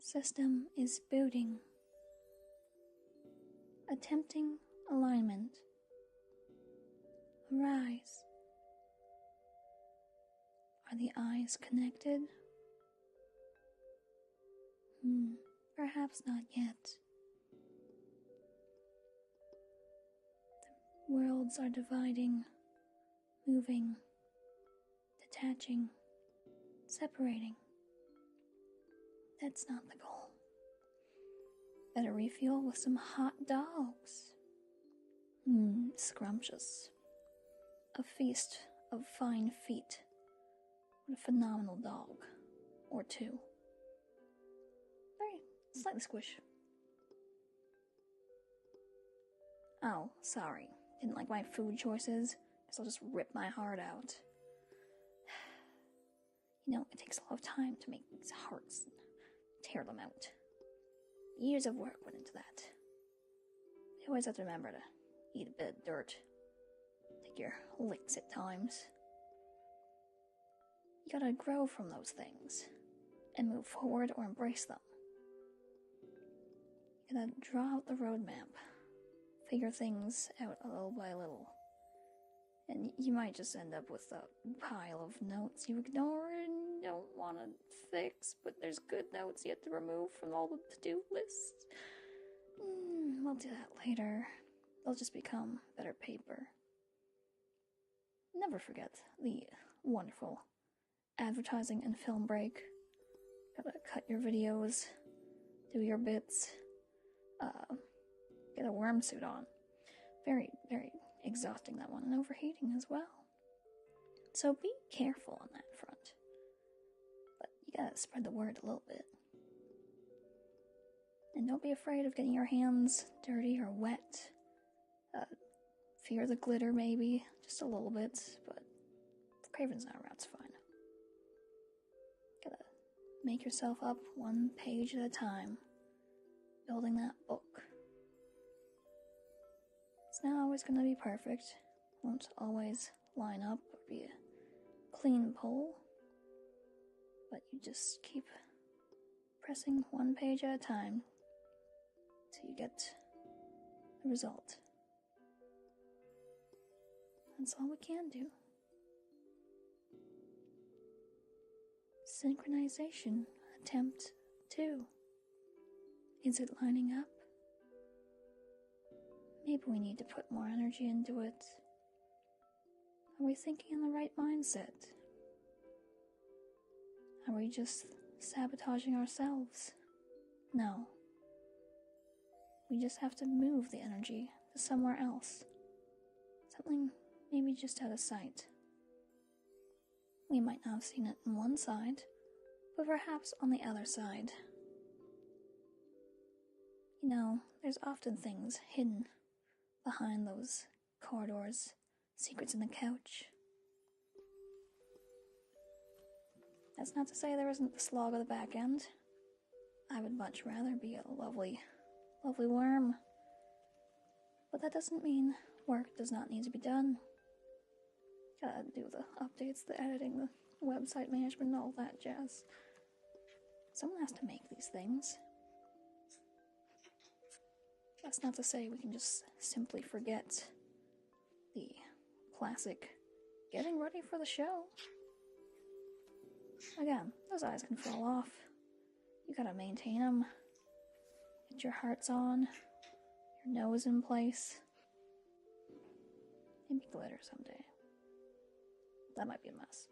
System is booting. Attempting alignment. Arise. Are the eyes connected? Perhaps not yet. The worlds are dividing, moving, detaching, separating. That's not the goal. Better refuel with some hot dogs. Scrumptious. A feast of fine feet. What a phenomenal dog. Or two. Very slightly squish. Oh, sorry. Didn't like my food choices? Guess I'll just rip my heart out. You know, it takes a lot of time to make these hearts and tear them out. Years of work went into that. You always have to remember to eat a bit of dirt. Take your licks at times. You gotta grow from those things and move forward or embrace them. You gotta draw out the roadmap, figure things out a little by little. And you might just end up with a pile of notes you ignore and don't want to fix, but there's good notes you have to remove from all the to-do lists. We'll do that later. They'll just become better paper. Never forget the wonderful advertising and film break. Gotta cut your videos, do your bits, get a worm suit on. Very, very exhausting, that one, and overheating as well. So be careful on that front. But you gotta spread the word a little bit. And don't be afraid of getting your hands dirty or wet. Fear the glitter, maybe, just a little bit, but if Craven's not around, it's fine. Gotta make yourself up one page at a time, building that book. It's not always gonna be perfect, won't always line up or be a clean pull, but you just keep pressing one page at a time till you get the result. That's all we can do. Synchronization attempt 2. Is it lining up? Maybe we need to put more energy into it. Are we thinking in the right mindset? Are we just sabotaging ourselves? No. We just have to move the energy to somewhere else. Something maybe just out of sight. We might not have seen it on one side, but perhaps on the other side. You know, there's often things hidden behind those corridors, secrets in the couch. That's not to say there isn't the slog of the back end. I would much rather be a lovely, lovely worm. But that doesn't mean work does not need to be done. Gotta do the updates, the editing, the website management, all that jazz. Someone has to make these things. That's not to say we can just simply forget the classic getting ready for the show. Again, those eyes can fall off. You gotta maintain them. Get your hearts on, your nose in place. Maybe glitter someday. That might be a mess.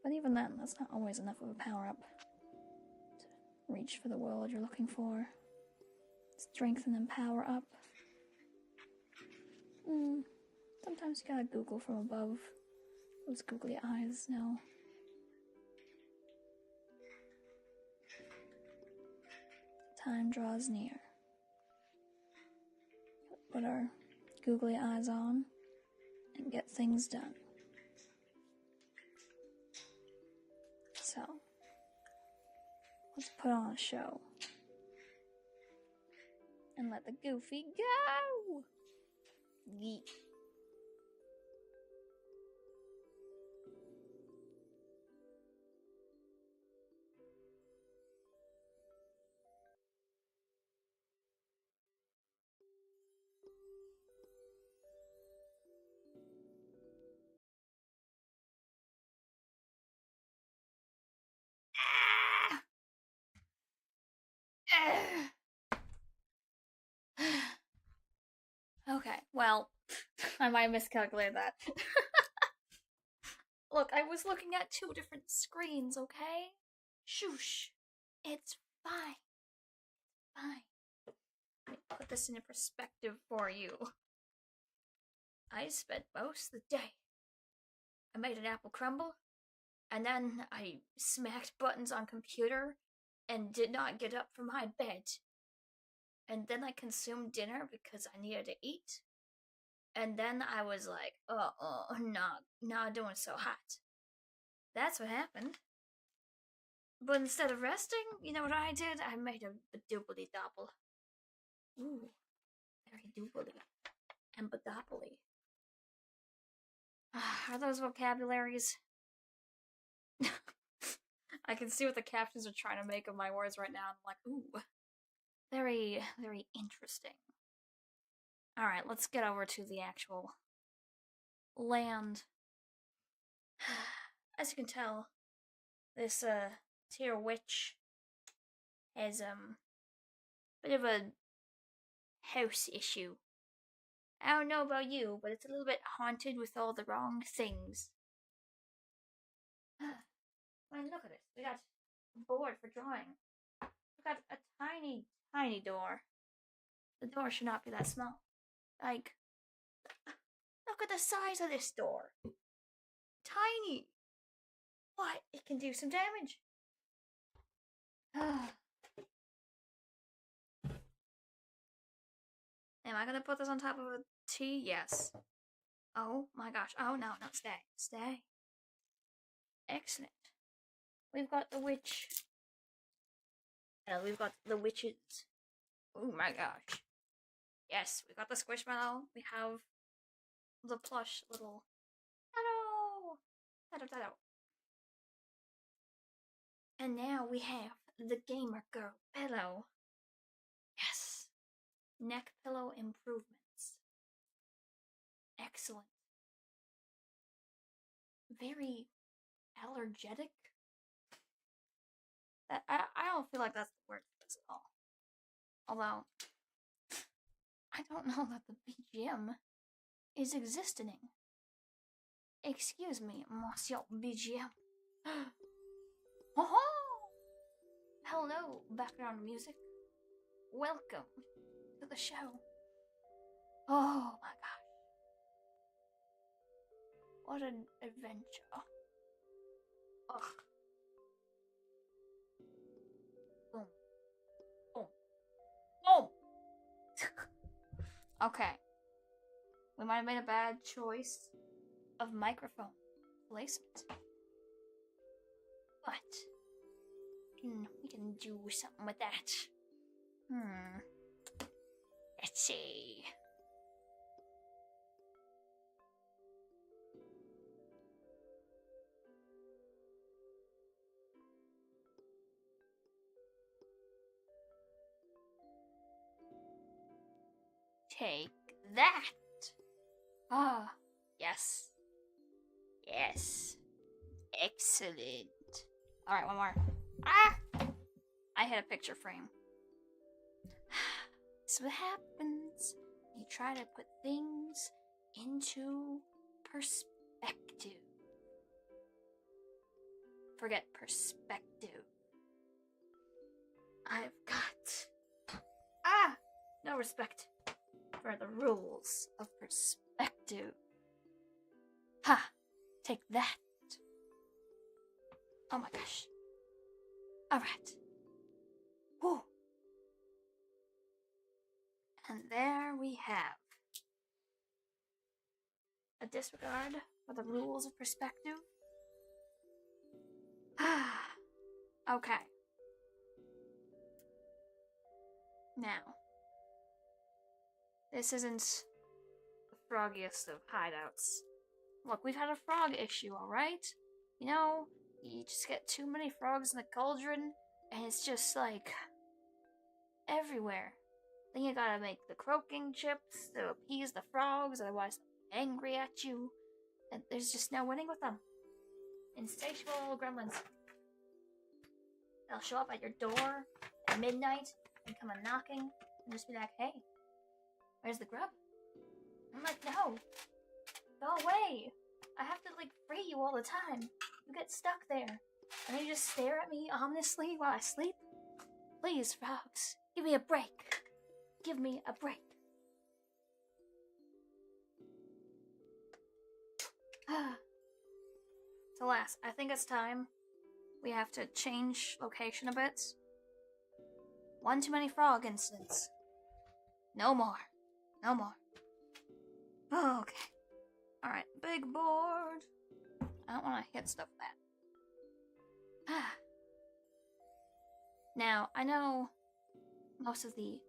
But even then, that's not always enough of a power-up to reach for the world you're looking for. Strengthen and power up. Sometimes you gotta Google from above. Those googly eyes, no. Time draws near. Put our googly eyes on and get things done. So, let's put on a show. And let the goofy go! Geek. Well, I might have miscalculated that. Look, I was looking at 2 different screens, okay? Shoosh. It's fine. Fine. Let me put this into perspective for you. I spent most of the day. I made an apple crumble, and then I smacked buttons on computer and did not get up from my bed. And then I consumed dinner because I needed to eat. And then I was like, not doing so hot. That's what happened. But instead of resting, you know what I did? I made a doobly dobble. Ooh, very doobly and badopply. Are those vocabularies? I can see what the captions are trying to make of my words right now. I'm like, ooh, very, very interesting. Alright, let's get over to the actual land. As you can tell, this tier witch has a bit of a house issue. I don't know about you, but it's a little bit haunted with all the wrong things. I mean, look at it. We got a board for drawing. We got a tiny, tiny door. The door should not be that small. Like, look at the size of this door. Tiny. What? It can do some damage. Am I gonna put this on top of a T? Yes. Oh my gosh. Oh no, stay. Stay. Excellent. We've got the witch. We've got the witches. Oh my gosh. Yes, we got the squishmallow. We have the plush little Hello. And now we have the gamer girl pillow. Yes. Neck pillow improvements. Excellent. Very allergic. I don't feel like that's the word for this at all. Although, I don't know that the BGM is existing. Excuse me, Monsieur BGM. Oh! Hello, background music. Welcome to the show. Oh my gosh. What an adventure. Ugh. Boom. Boom. Boom! Okay. We might have made a bad choice of microphone placement. But we can do something with that. Let's see. Take that. Ah, yes. Yes. Excellent. Alright, one more. Ah! I hit a picture frame. This is what happens. You try to put things into perspective. Forget perspective. I've got... no respect for the rules of perspective. Ha! Take that. Oh my gosh. Alright. Whew. And there we have a disregard for the rules of perspective. Okay. Now, this isn't the froggiest of hideouts. Look, we've had a frog issue, alright? You know, you just get too many frogs in the cauldron, and it's just like everywhere. Then you gotta make the croaking chips to appease the frogs, otherwise they'll be angry at you. And there's just no winning with them. Insatiable little gremlins. They'll show up at your door at midnight and come a knocking and just be like, hey, where's the grub? I'm like, no. Go away. I have to, like, free you all the time. You get stuck there. And then you just stare at me ominously while I sleep? Please, frogs, give me a break. Give me a break. So, lass, I think it's time we have to change location a bit. One too many frog incidents. No more. No more. Okay. Alright, big board. I don't want to hit stuff with that. Now, I know most of the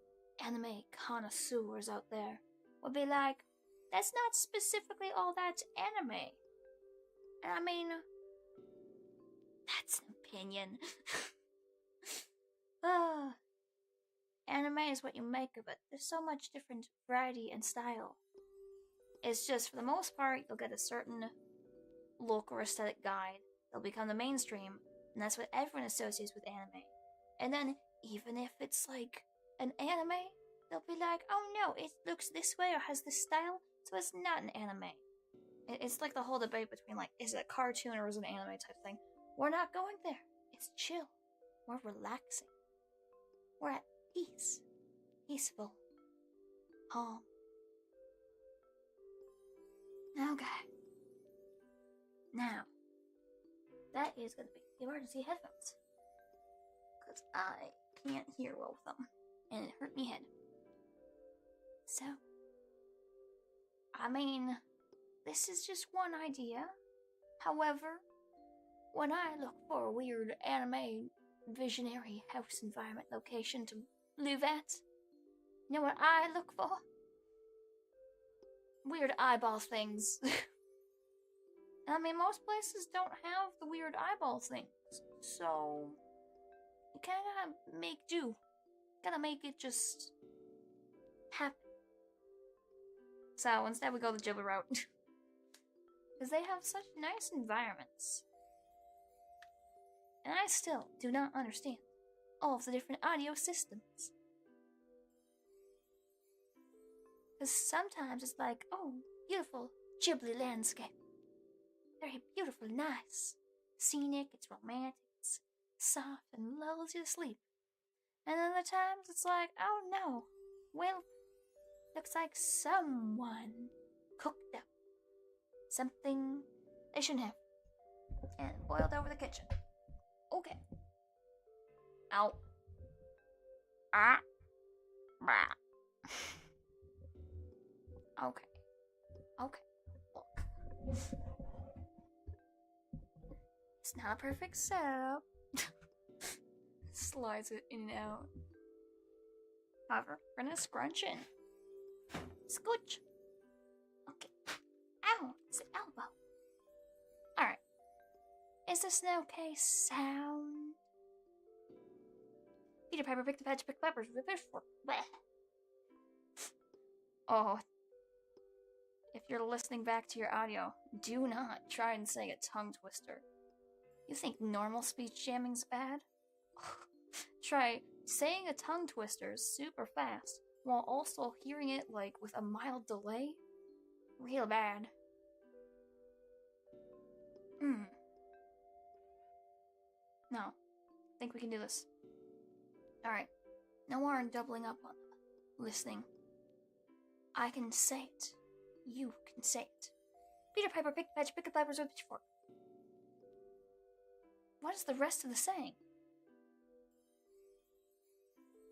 anime connoisseurs out there would be like, that's not specifically all that's anime. And I mean, that's an opinion. Anime is what you make of it. There's so much different variety and style. It's just, for the most part, you'll get a certain look or aesthetic guide. They'll become the mainstream, and that's what everyone associates with anime. And then, even if it's like an anime, they'll be like, oh no, it looks this way or has this style, so it's not an anime. It's like the whole debate between, like, is it a cartoon or is it an anime type thing. We're not going there. It's chill. We're relaxing. We're at peace. Peaceful. Calm. Okay. Now, that is going to be the emergency headphones. Because I can't hear well with them. And it hurt me head. So, I mean, this is just one idea. However, when I look for a weird anime visionary house environment location to live at, you know what I look for? Weird eyeball things. I mean, most places don't have the weird eyeball things, so you kinda gotta make do. Gotta make it just happen. So instead we go the Ghibli route. Because they have such nice environments. And I still do not understand all of the different audio systems. Because sometimes it's like, oh, beautiful Ghibli landscape. Very beautiful, nice. Scenic, it's romantic, it's soft and lulls you to sleep. And then other times it's like, oh no, well, looks like someone cooked up something they shouldn't have. And boiled over the kitchen. Okay. Ow. Ah. Bah. Okay. Okay. Look. It's not a perfect setup. Slides it in and out. However, we're gonna scrunch in. Scooch. Okay. Ow! It's the elbow. Alright. Is this an okay sound? Peter Piper picked the patch, pick peppers with a fish fork. Blech. Oh. If you're listening back to your audio, do not try and say a tongue twister. You think normal speech jamming's bad? Try saying a tongue twister super fast while also hearing it like with a mild delay? Real bad. No. Think we can do this. Alright. No more doubling up on listening. I can say it. You can say it. Peter Piper picked a patch, pick a peppers with a pitchfork. What is the rest of the saying?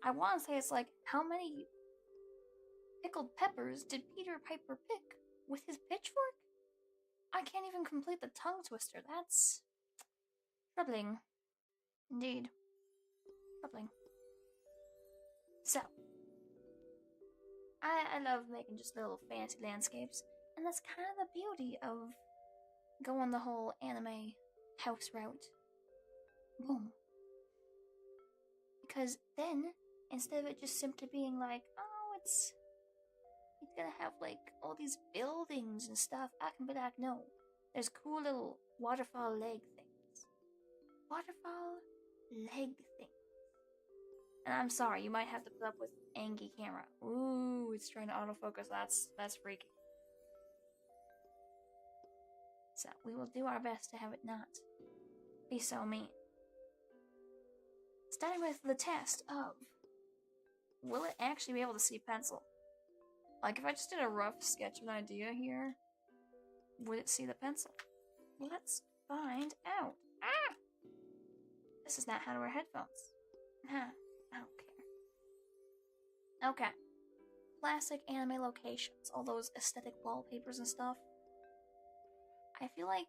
I want to say it's like, how many pickled peppers did Peter Piper pick with his pitchfork? I can't even complete the tongue twister. That's troubling. Indeed. Troubling. So, I love making just little fancy landscapes, and that's kind of the beauty of going the whole anime house route. Boom. Because then, instead of it just simply being like, oh, it's gonna have like all these buildings and stuff, I can be like, no, there's cool little waterfall leg things. Waterfall leg things. And I'm sorry, you might have to put up with Angie camera. Ooh, it's trying to autofocus. That's freaky. So we will do our best to have it not be so mean. Starting with the test of, will it actually be able to see pencil? Like if I just did a rough sketch of an idea here, would it see the pencil? Let's find out. Ah! This is not how to wear headphones. Huh, I don't care. Okay. Classic anime locations, all those aesthetic wallpapers and stuff. I feel like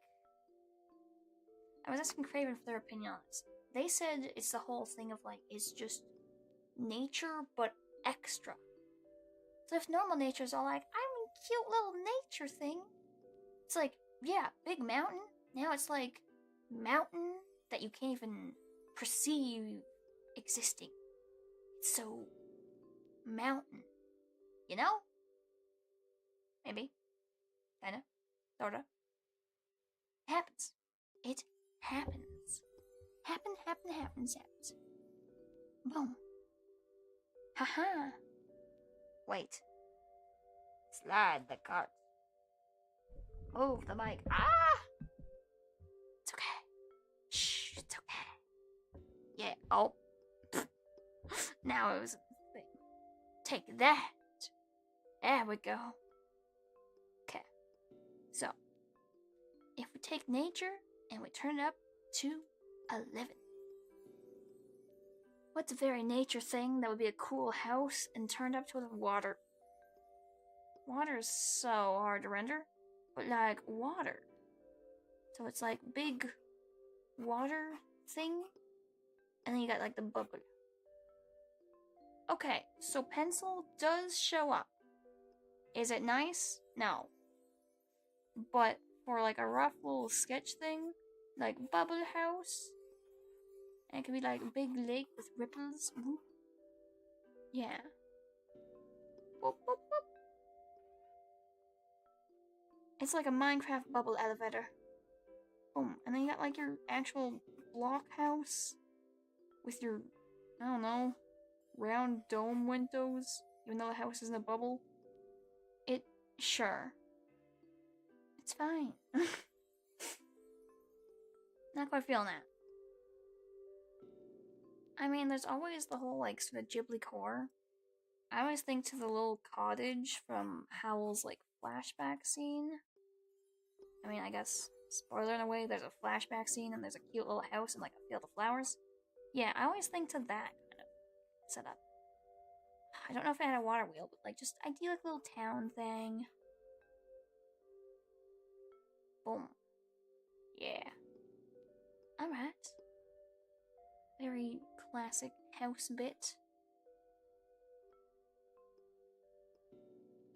I was asking Craven for their opinion on this. They said it's the whole thing of like, it's just nature, but extra. So if normal nature's all like, I'm a cute little nature thing, it's like, yeah, big mountain. Now it's like, mountain that you can't even perceive existing. It's so mountain. You know? Maybe. Kinda. Sorta. Happens. It happens. Happens. Boom. Haha. Wait. Slide the cart. Move the mic. Ah! It's okay. Shh, it's okay. Yeah, oh. Now it was a thing. Take that. There we go. Okay. So, if we take nature and we turn it up to 11. What's a very nature thing that would be a cool house and turned up to water? Water is so hard to render, but like water. So it's like big water thing, and then you got like the bubble. Okay, so pencil does show up. Is it nice? No. But for like a rough little sketch thing, like bubble house, and it could be like a big lake with ripples. Whoop. Yeah. Whoop, whoop, whoop. It's like a Minecraft bubble elevator. Boom. And then you got like your actual block house with your, I don't know, round dome windows, even though the house isn't a bubble. Sure. It's fine. Not quite feeling that. I mean, there's always the whole, like, sort of Ghibli core. I always think to the little cottage from Howl's, like, flashback scene. I mean, I guess, spoiler in a way, there's a flashback scene and there's a cute little house and, like, a field of flowers. Yeah, I always think to that kind of setup. I don't know if I had a water wheel, but, like, just idyllic little town thing. Boom. Yeah. Alright. Very classic house bit.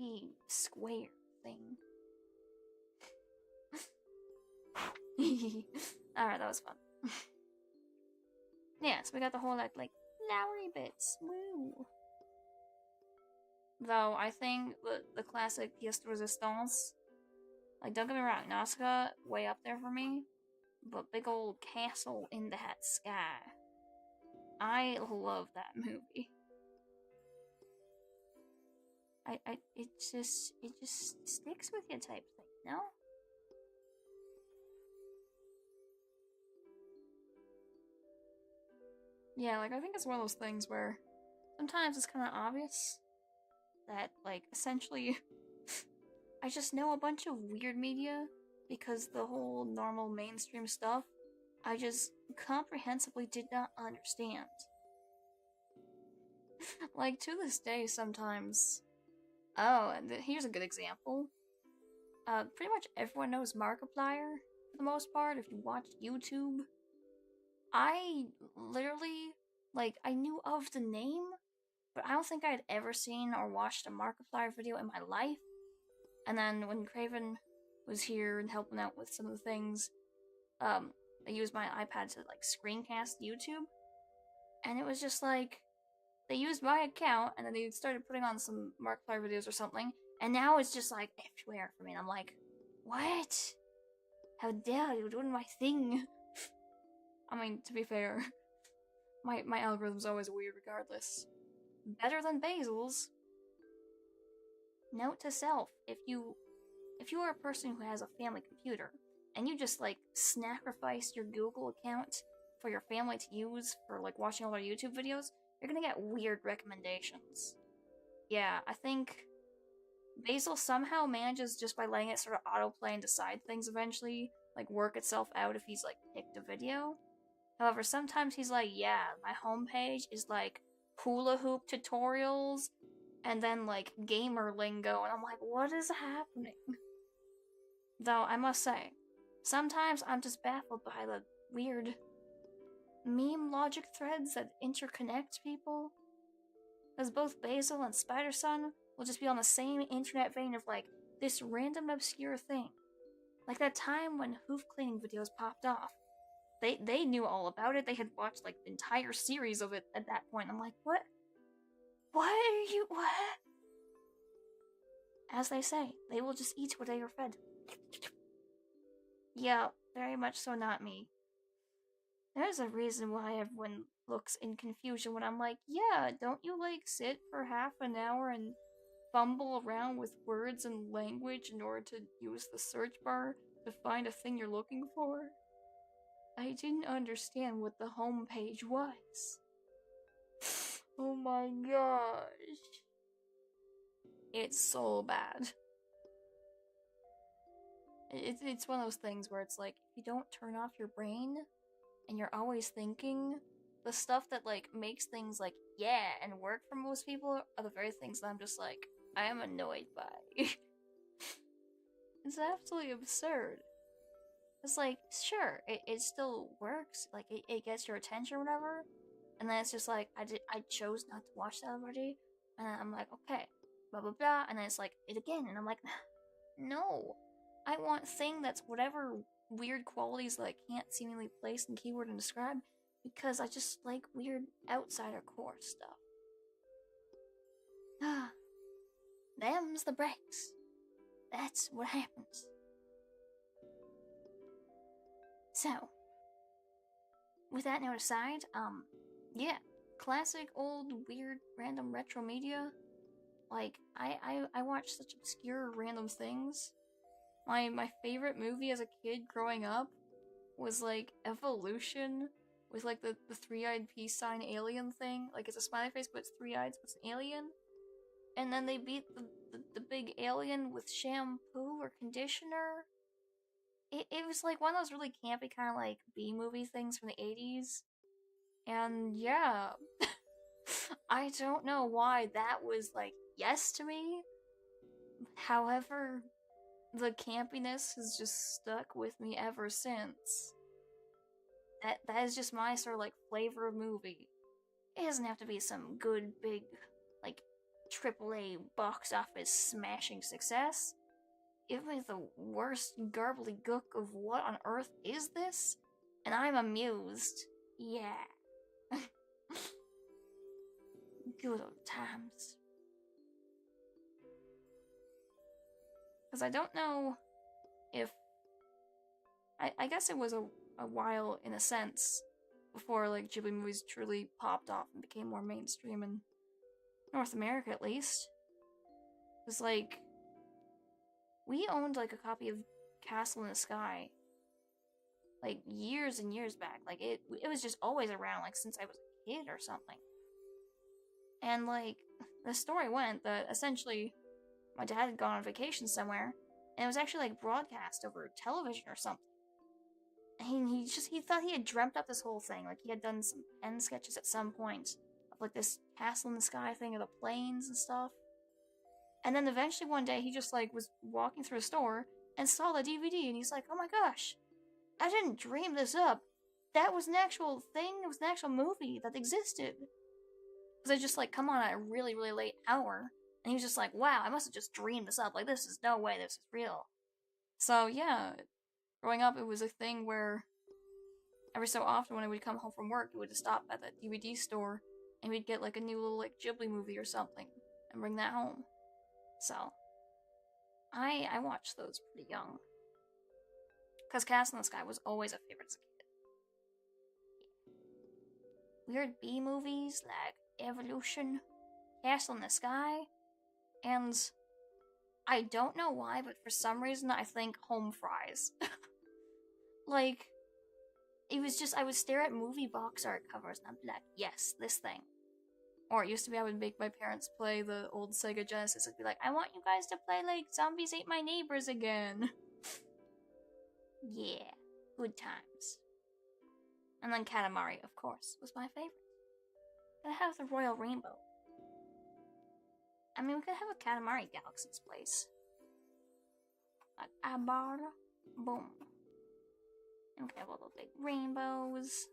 A square thing. Alright, that was fun. Yeah, so we got the whole like flowery bits. Woo. Though I think the classic pièce de résistance, like, don't get me wrong, Nausicaa, way up there for me, but big old castle in that sky. I love that movie. It just sticks with you type thing, no? Yeah, like, I think it's one of those things where sometimes it's kind of obvious that, like, essentially I just know a bunch of weird media because the whole normal mainstream stuff I just comprehensively did not understand. Like, to this day, sometimes... Oh, and here's a good example. Pretty much everyone knows Markiplier, for the most part, if you watch YouTube. I literally, like, I knew of the name, but I don't think I had ever seen or watched a Markiplier video in my life. And then when Craven was here and helping out with some of the things, I used my iPad to, like, screencast YouTube. And it was just like, they used my account, and then they started putting on some Markiplier videos or something, and now it's just, like, everywhere for me, and I'm like, what? How dare you doing my thing? I mean, to be fair, my algorithm's always weird regardless. Better than Basil's. Note to self, if you are a person who has a family computer, and you just, like, sacrifice your Google account for your family to use for, like, watching all their YouTube videos, you're gonna get weird recommendations. Yeah, I think Basil somehow manages, just by letting it sort of autoplay and decide things eventually, like, work itself out if he's, like, picked a video. However, sometimes he's like, yeah, my homepage is, like, hula hoop tutorials, and then, like, gamer lingo, and I'm like, what is happening? Though, I must say, sometimes I'm just baffled by the weird meme logic threads that interconnect people. Because both Basil and Spider-Son will just be on the same internet vein of, like, this random obscure thing. Like that time when hoof cleaning videos popped off. They knew all about it. They had watched, like, the entire series of it at that point. I'm like, what? What are you, what? As they say, they will just eat what they are fed. Yeah, very much so not me. There's a reason why everyone looks in confusion when I'm like, yeah, don't you, like, sit for half an hour and fumble around with words and language in order to use the search bar to find a thing you're looking for? I didn't understand what the homepage was. Oh my gosh. It's so bad. It's one of those things where it's like, if you don't turn off your brain, and you're always thinking, the stuff that, like, makes things, like, yeah, and work for most people are the very things that I'm just like, I am annoyed by. It's absolutely absurd. It's like, sure, it still works, like, it gets your attention or whatever, and then it's just like, I chose not to watch that already, and then I'm like, okay, blah blah blah, and then it's like, it again, and I'm like, no, I want thing that's whatever weird qualities that I can't seemingly place and keyword and describe, because I just like weird outsider core stuff. Ah, them's the breaks. That's what happens. So, with that note aside, yeah, classic old weird random retro media. Like, I watch such obscure random things. My favorite movie as a kid growing up was, like, Evolution, with, like, the three-eyed peace sign alien thing. Like, it's a smiley face, but it's three eyes, but it's an alien. And then they beat the big alien with shampoo or conditioner. It was, like, one of those really campy kind of, like, B-movie things from the 80s. And, yeah. I don't know why that was, like, yes to me. However, the campiness has just stuck with me ever since. That is just my sort of, like, flavor of movie. It doesn't have to be some good, big, like, AAA box office smashing success. Give me the worst gook of what on earth is this, and I'm amused. Yeah. Good old times. Because I don't know if... I guess it was a while, in a sense, before, like, Ghibli movies truly popped off and became more mainstream in North America, at least. It was like... We owned, like, a copy of Castle in the Sky, like, years and years back. Like, it was just always around, like, since I was a kid or something. And, like, the story went that, essentially, my dad had gone on vacation somewhere, and it was actually, like, broadcast over television or something. And he thought he had dreamt up this whole thing. Like, he had done some pen sketches at some point of, like, this Castle in the Sky thing of the planes and stuff. And then eventually one day he just, like, was walking through a store and saw the DVD, and he's like, oh my gosh, I didn't dream this up. That was an actual thing, it was an actual movie that existed. Because it just, like, come on at a really, really late hour, and he was just like, wow, I must have just dreamed this up. Like, this is no way this is real. So, yeah, growing up, it was a thing where every so often when I would come home from work, he would just stop at that DVD store, and we'd get, like, a new little, like, Ghibli movie or something, and bring that home. So, I watched those pretty young. Because Castle in the Sky was always a favorite as a kid. Yeah. Weird B-movies like Evolution, Castle in the Sky, and I don't know why, but for some reason I think Home Fries. like, it was just, I would stare at movie box art covers and I'd be like, yes, this thing. Or it used to be I would make my parents play the old Sega Genesis. I'd be like, I want you guys to play, like, Zombies Ate My Neighbors again. Yeah, good times. And then Katamari, of course, was my favorite. Gotta have the Royal Rainbow. I mean, we could have a Katamari Galaxy's place. Like, Abara, boom. And we could have all those big rainbows.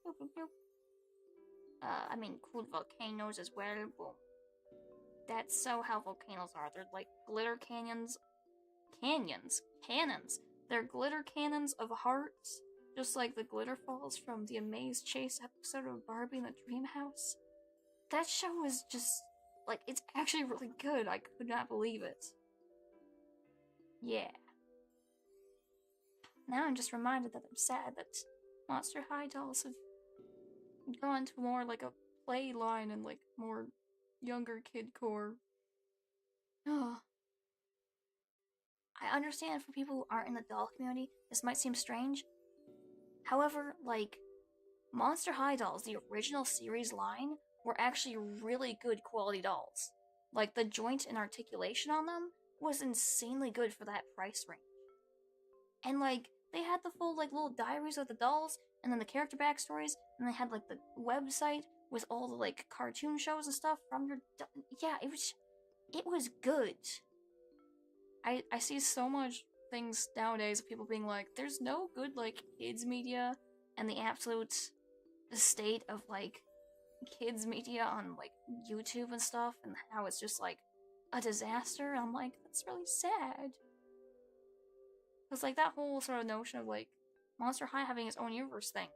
Boop, boop, boop. I mean, cool volcanoes as well, boom. That's so how volcanoes are. They're like glitter canyons. Cannons. They're glitter cannons of hearts. Just like the glitter falls from the Amaze Chase episode of Barbie in the Dream House. That show was just, like, it's actually really good. I could not believe it. Yeah. Now I'm just reminded that I'm sad that Monster High dolls have gone to more like a play line and like more younger kid core. Oh. I understand for people who aren't in the doll community, this might seem strange. However, like, Monster High dolls, the original series line, were actually really good quality dolls. Like, the joint and articulation on them was insanely good for that price range. And, like, they had the full, like, little diaries of the dolls, and then the character backstories, and they had, like, the website with all the, like, cartoon shows and stuff from your... Yeah, it was good. I see so much things nowadays of people being like, there's no good, like, kids media, and the absolute state of, like, kids media on, like, YouTube and stuff, and how it's just, like, a disaster. I'm like, that's really sad. Because, like, that whole sort of notion of, like, Monster High having its own universe thing.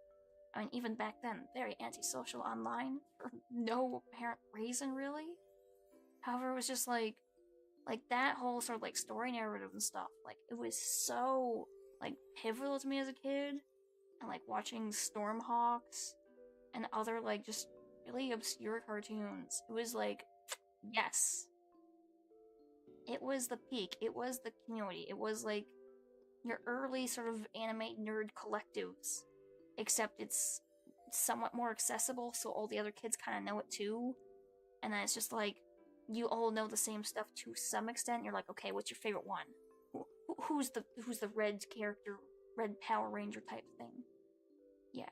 I mean, even back then, very antisocial online, for no apparent reason, really. However, it was just, like, that whole sort of, like, story narrative and stuff, like, it was so, like, pivotal to me as a kid, and, like, watching Stormhawks, and other, like, just really obscure cartoons. It was, like, yes. It was the peak. It was the community. It was, like, your early sort of anime nerd collectives, except it's somewhat more accessible, so all the other kids kind of know it too, and then it's just, like, you all know the same stuff to some extent. You're like, okay, what's your favorite one? Who's the red character, red Power Ranger type thing? Yeah.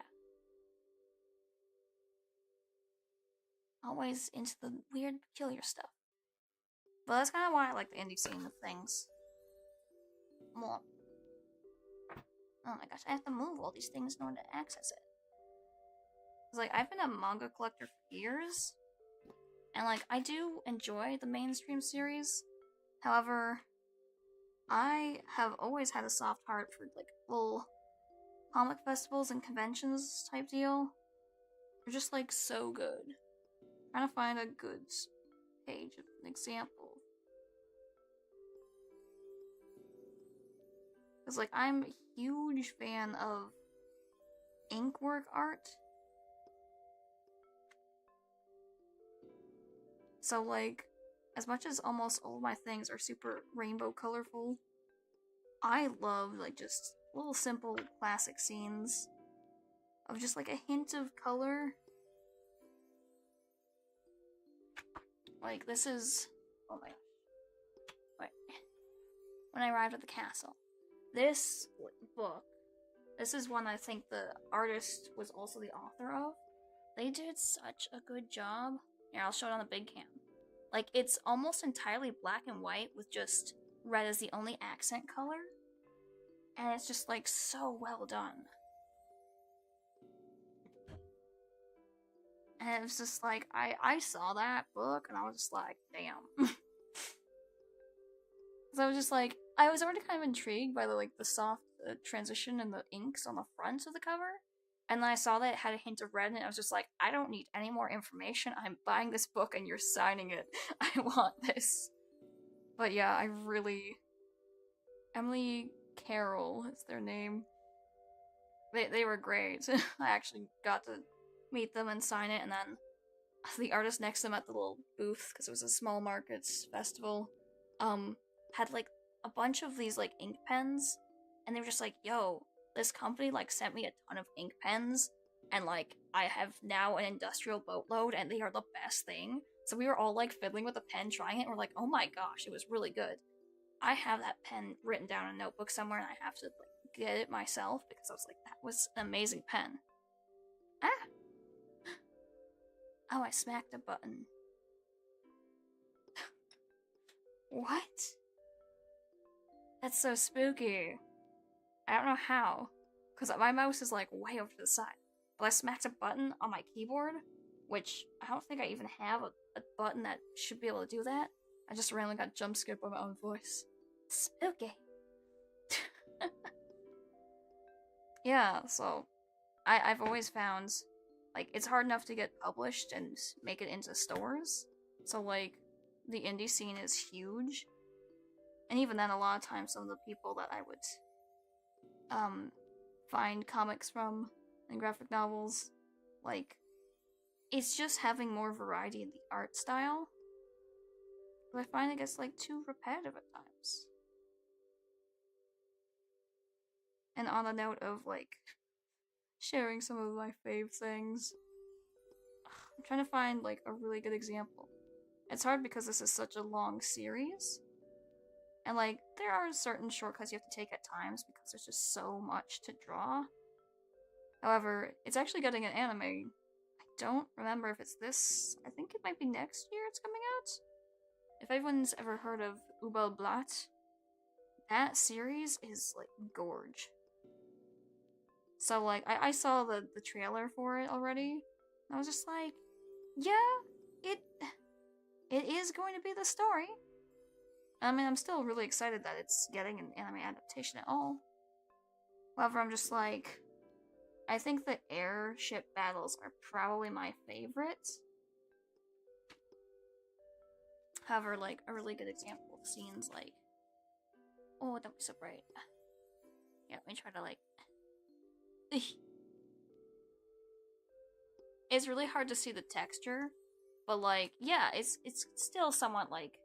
Always into the weird, peculiar stuff. But that's kind of why I like the indie scene of things. More. Oh my gosh, I have to move all these things in order to access it. It's like, I've been a manga collector for years, and, like, I do enjoy the mainstream series. However, I have always had a soft heart for, like, little comic festivals and conventions type deal. They're just, like, so good. I'm trying to find a good page of an example. Because, like, I'm a huge fan of inkwork art. So, like, as much as almost all of my things are super rainbow colorful, I love, like, just little simple classic scenes of just, like, a hint of color. Like, this is... oh my... wait. When I arrived at the castle. This book, this is one I think the artist was also the author of. They did such a good job. Here, I'll show it on the big cam. Like, it's almost entirely black and white with just red as the only accent color. And it's just, like, so well done. And it was just like, I saw that book and I was just like, damn. So I was just like, I was already kind of intrigued by the, like, the soft transition and the inks on the front of the cover. And then I saw that it had a hint of red, and I was just like, I don't need any more information. I'm buying this book and you're signing it. I want this. But yeah, I really... Emily Carroll is their name. They were great. I actually got to meet them and sign it, and then the artist next to them at the little booth, because it was a small markets festival, had, like, a bunch of these, like, ink pens, and they were just like, yo, this company like sent me a ton of ink pens, and like I have now an industrial boatload, and they are the best thing. So we were all like fiddling with the pen, trying it, and we're like, oh my gosh, it was really good. I have that pen written down in a notebook somewhere, and I have to like get it myself because I was like, that was an amazing pen. Ah! Oh, I smacked a button. What? That's so spooky. I don't know how, because my mouse is like way over to the side. But I smacked a button on my keyboard, which I don't think I even have a button that should be able to do that. I just randomly got jump scared by my own voice. Spooky. Yeah, so I've always found, like, it's hard enough to get published and make it into stores. So, like, the indie scene is huge. And even then, a lot of times, some of the people that I would, find comics from and graphic novels, like, it's just having more variety in the art style. But I find it gets, like, too repetitive at times. And on the note of, like, sharing some of my fave things, I'm trying to find, like, a really good example. It's hard because this is such a long series. And, like, there are certain shortcuts you have to take at times because there's just so much to draw. However, it's actually getting an anime. I don't remember if it's this. I think it might be next year it's coming out. If everyone's ever heard of Ubel Blatt, that series is, like, gorge. So, like, I saw the trailer for it already. I was just like, yeah, it is going to be the story. I mean, I'm still really excited that it's getting an anime adaptation at all. However, I'm just like, I think the airship battles are probably my favorite. However, like, a really good example of scenes like, oh, don't be so bright. Yeah, let me try to, like, it's really hard to see the texture, but, like, yeah, it's still somewhat, like,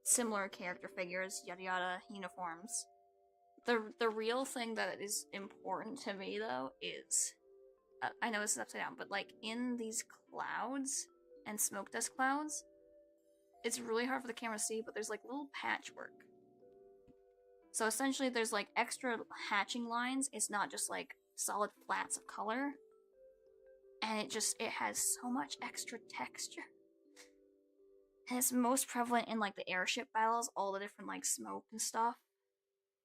similar character figures, yada yada, uniforms. The real thing that is important to me, though, is, I know this is upside down, but, like, in these clouds and smoke dust clouds, it's really hard for the camera to see, but there's, like, little patchwork. So essentially there's, like, extra hatching lines. It's not just, like, solid flats of color. And it has so much extra texture. And it's most prevalent in, like, the airship battles, all the different, like, smoke and stuff.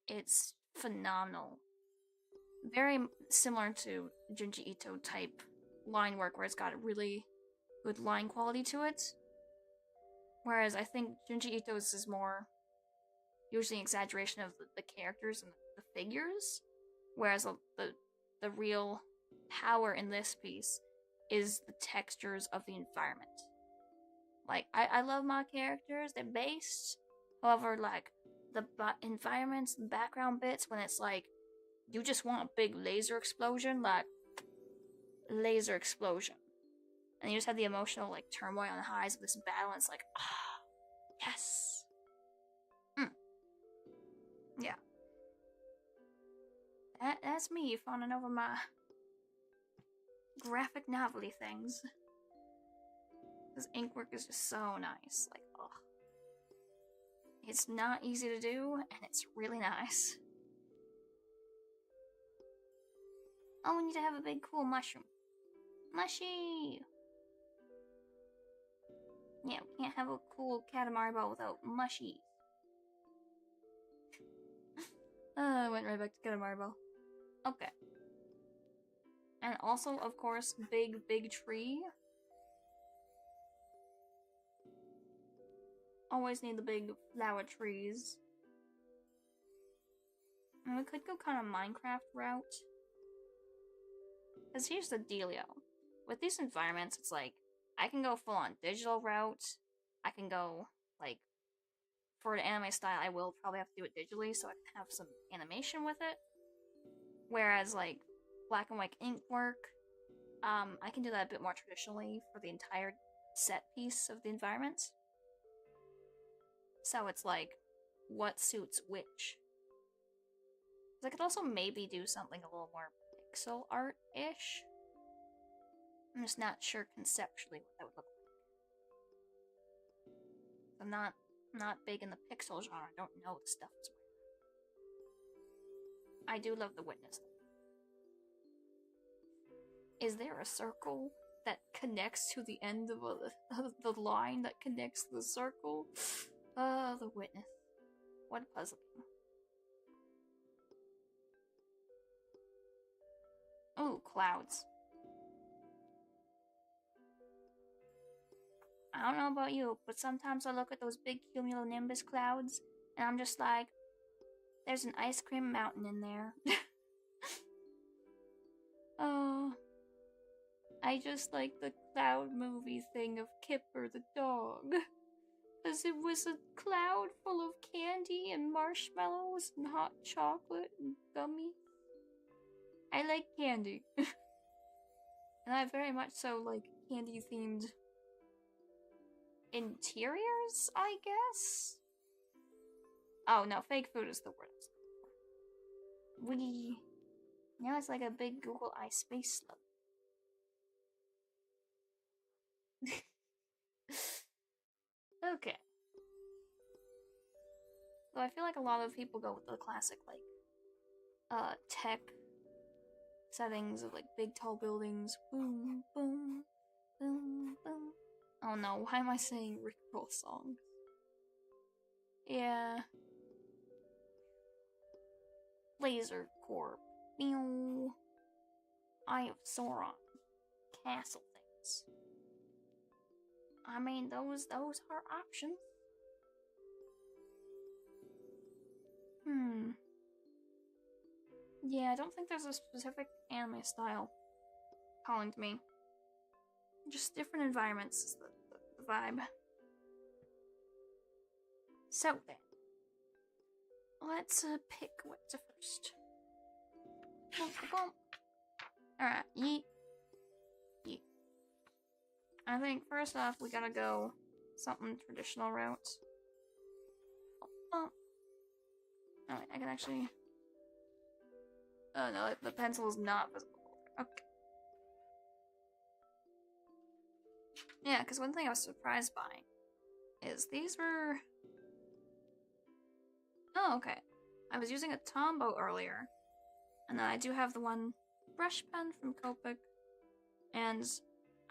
It's phenomenal. Very similar to Junji Ito type line work, where it's got a really good line quality to it. Whereas I think Junji Ito's is more usually an exaggeration of the characters and the figures, whereas the real power in this piece is the textures of the environment. Like, I love my characters, they're based. However, like, the environments and background bits, when it's like, you just want a big laser explosion, like, laser explosion. And you just have the emotional, like, turmoil and highs of this battle, and it's like, ah, yes. Yeah. That's me fawning over my graphic novelty things. This ink work is just so nice. Like, ugh. It's not easy to do, and it's really nice. Oh, we need to have a big cool mushroom. Mushy! Yeah, we can't have a cool Katamari ball without mushy. I went right back to Katamari ball. Okay. And also, of course, big tree. Always need the big flower trees. And we could go kind of Minecraft route. Because here's the dealio. With these environments, it's like, I can go full on digital route. I can go, like, for an anime style, I will probably have to do it digitally so I can have some animation with it. Whereas, like, black and white ink work, I can do that a bit more traditionally for the entire set piece of the environment. So it's like, what suits which? I could also maybe do something a little more pixel art-ish. I'm just not sure conceptually what that would look like. I'm not big in the pixel genre. I don't know the stuff. I do love the Witness. Is there a circle that connects to the end of the line that connects to the circle? The Witness. What a puzzle. Ooh, clouds. I don't know about you, but sometimes I look at those big cumulonimbus clouds, and I'm just like, there's an ice cream mountain in there. Oh, I just like the cloud movie thing of Kipper the dog. Because it was a cloud full of candy and marshmallows and hot chocolate and gummy. I like candy. And I very much so like candy-themed interiors, I guess? Oh no, fake food is the word. Now it's like a big Google Eye space slug. Okay. So I feel like a lot of people go with the classic, like, tech settings of, like, big tall buildings. Boom, boom, boom, boom. Oh no, why am I saying Rickroll songs? Yeah. Laser Corp. Meow. Eye of Sauron. Castle things. I mean, those are options. Yeah, I don't think there's a specific anime style calling to me. Just different environments is the vibe. So then, let's pick what to first. Alright, yeet. Yeet. I think first off, we gotta go something traditional route. Oh, wait, I can actually... Oh no, the pencil is not visible. Okay. Yeah, because one thing I was surprised by is these were... Oh, okay. I was using a Tombow earlier, and then I do have the one brush pen from Copic, and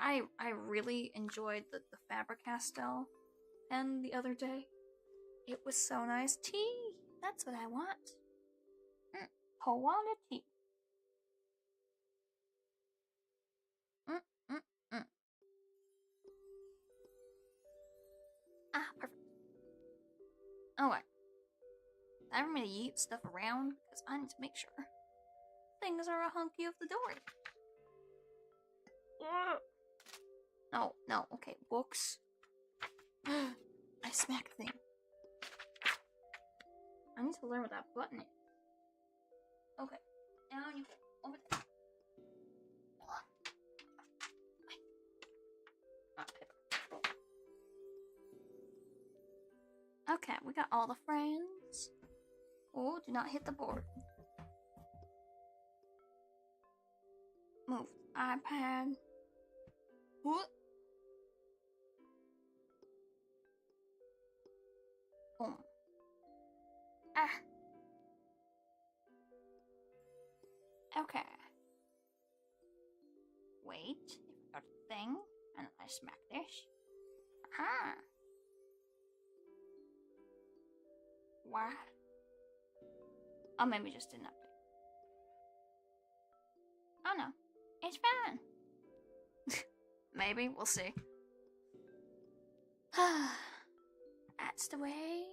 I really enjoyed the Faber-Castell pen the other day. It was so nice. Tea! That's what I want. Koala tea. Ah, perfect. Alright. Time for me to yeet stuff around, because I need to make sure things are a hunky of the door. No, no, okay, books. I smack a thing. I need to learn what that button is. Okay, now you go over there. Okay, we got all the friends. Oh, do not hit the board. Move iPad. What? Boom. Ah. Okay. Wait. If I got a thing, and I smack this. Aha. What? Oh, maybe just didn't update. Oh no. It's fine. Maybe, we'll see. That's the way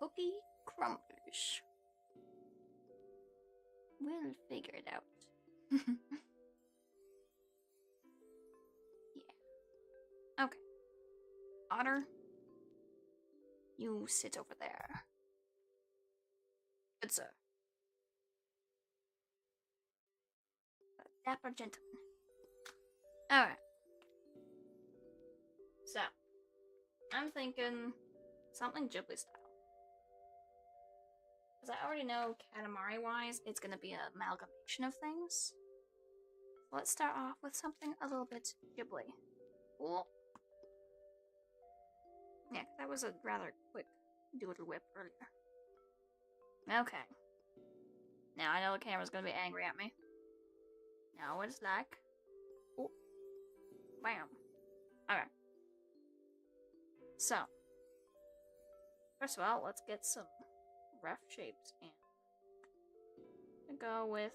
cookie crumbles. We'll figure it out. Yeah. Okay. Otter, you sit over there. Good sir. A dapper gentleman. Alright. So, I'm thinking something Ghibli style. Because I already know Katamari-wise, it's going to be an amalgamation of things. Let's start off with something a little bit Ghibli. Cool. Yeah, that was a rather quick doodle whip earlier. Okay. Now I know the camera's gonna be angry at me. Now it's like... Oh. Bam. Okay. So. First of all, let's get some rough shapes and... go with...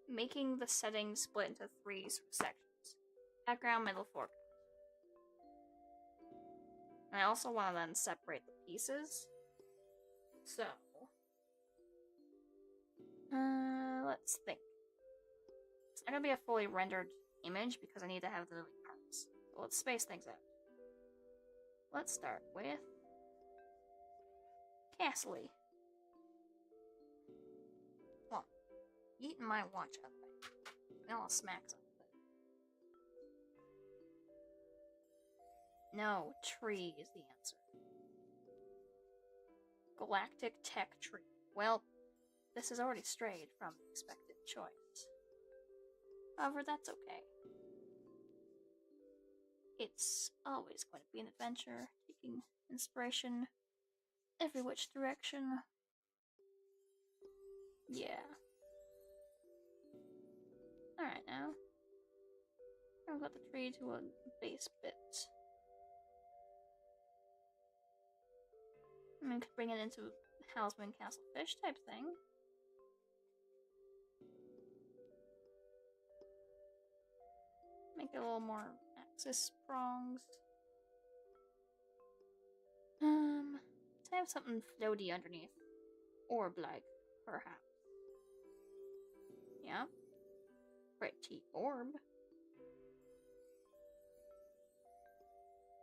making the settings split into 3 sections. Background, middle, foreground. And I also want to then separate the pieces. So... let's think. It's not gonna be a fully rendered image because I need to have the moving parts. So let's space things out. Let's start with... Castle-y. Come on. Eating my watch out of the way. Now I'll smack something. No, tree is the answer. Galactic tech tree. Well, this has already strayed from the expected choice. However, that's okay. It's always going to be an adventure, taking inspiration every which direction. Yeah. Alright now. I've got the tree to a base bit. I mean, we could bring it into Houseman Castle Fish type thing. Make it a little more axis prongs. To have something floaty underneath. Orb-like, perhaps. Yeah. Pretty orb.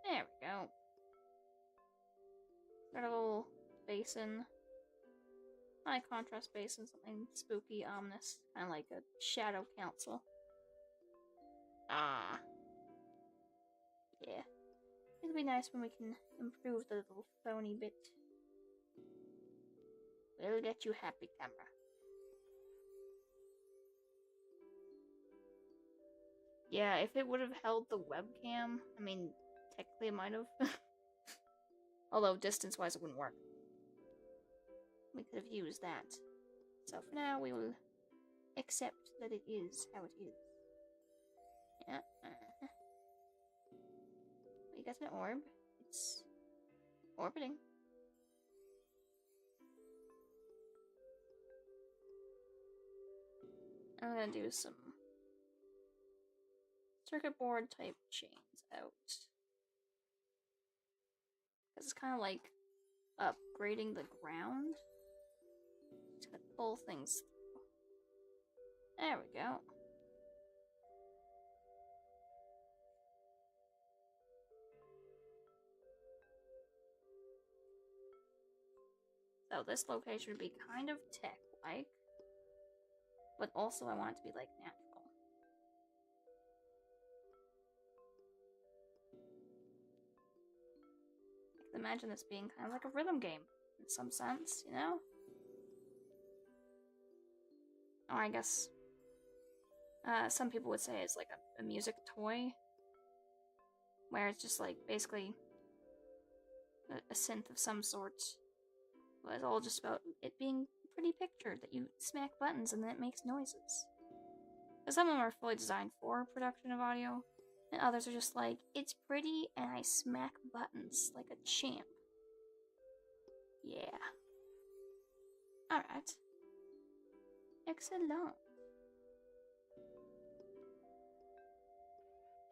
There we go. Got a little basin. High contrast basin, something spooky, ominous. Kind of like a shadow council. Ah. Yeah. It'll be nice when we can improve the little phony bit. We'll get you happy, camera. Yeah, if it would have held the webcam, I mean, technically it might have. Although distance-wise it wouldn't work. We could have used that. So for now, we will accept that it is how it is. Yeah. We got an orb. It's orbiting. I'm gonna do some circuit board type chains out. Because it's kind of like upgrading the ground. Just gonna pull things through. There we go. So this location would be kind of tech-like, but also I want it to be like natural. I can imagine this being kind of like a rhythm game in some sense, you know? Or I guess some people would say it's like a music toy, where it's just like basically a synth of some sort. But it's all just about it being a pretty picture that you smack buttons and then it makes noises. Because some of them are fully designed for production of audio, and others are just like, it's pretty and I smack buttons like a champ. Yeah. Alright. Excellent.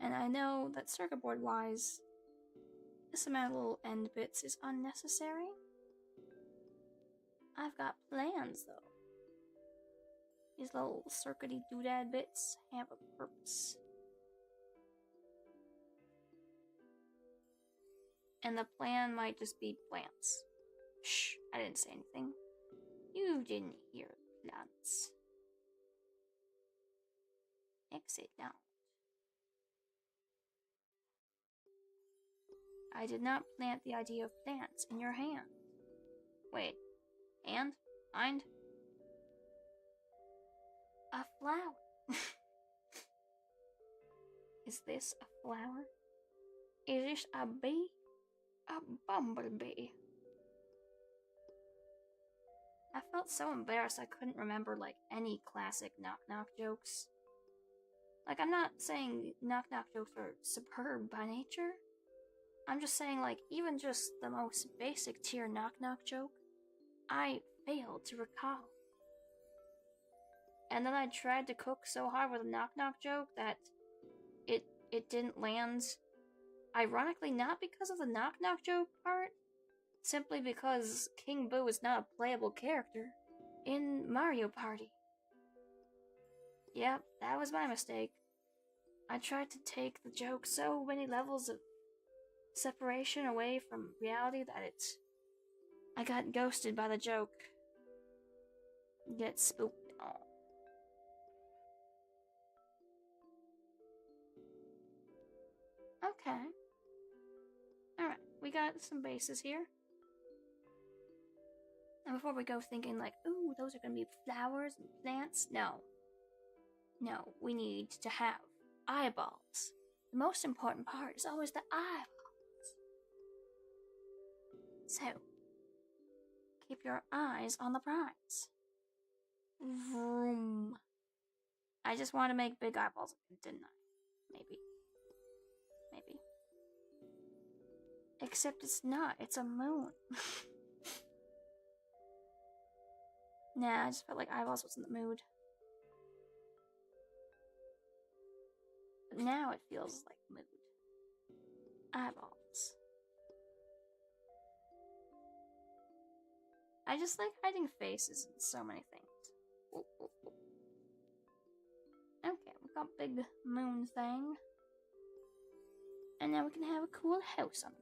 And I know that circuit board wise, this amount of little end bits is unnecessary. I've got plans though. These little circuity doodad bits have a purpose. And the plan might just be plants. Shh, I didn't say anything. You didn't hear plants. Exit now. I did not plant the idea of plants in your hand. Wait, And? Find? A flower. Is this a flower? Is this a bee? A bumblebee. I felt so embarrassed I couldn't remember, like, any classic knock-knock jokes. Like, I'm not saying knock-knock jokes are superb by nature. I'm just saying, like, even just the most basic tier knock-knock joke, I failed to recall. And then I tried to cook so hard with a knock-knock joke that it didn't land. Ironically, not because of the knock-knock joke part, simply because King Boo is not a playable character in Mario Party. Yep, that was my mistake. I tried to take the joke so many levels of separation away from reality that I got ghosted by the joke. Get spooked. Oh. Okay. Alright, we got some bases here. And before we go thinking like, ooh, those are gonna be flowers and plants, no. No, we need to have eyeballs. The most important part is always the eyeballs. So, keep your eyes on the prize. Vroom. I just want to make big eyeballs, didn't I? Maybe. Maybe. Except it's not, it's a moon. Nah, I just felt like eyeballs was in the mood. But now it feels like mood. Eyeballs. I just like hiding faces in so many things. Ooh, ooh, ooh. Okay, we got big moon thing. And now we can have a cool house on the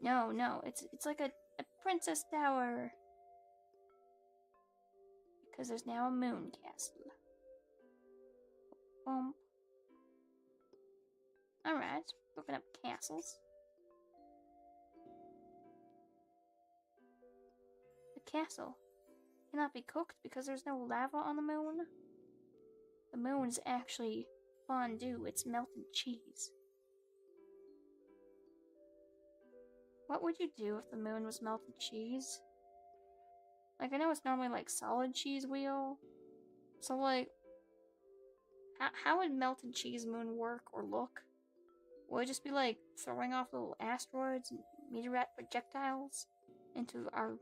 moon. No, it's like a princess tower. Because there's now a moon castle. Boom. Alright, open up castles. The castle cannot be cooked because there's no lava on the moon. The moon is actually fondue, it's melted cheese. What would you do if the moon was melted cheese? Like, I know it's normally like solid cheese wheel. So like, how would melted cheese moon work or look? Would it just be like throwing off little asteroids and meteorite projectiles into our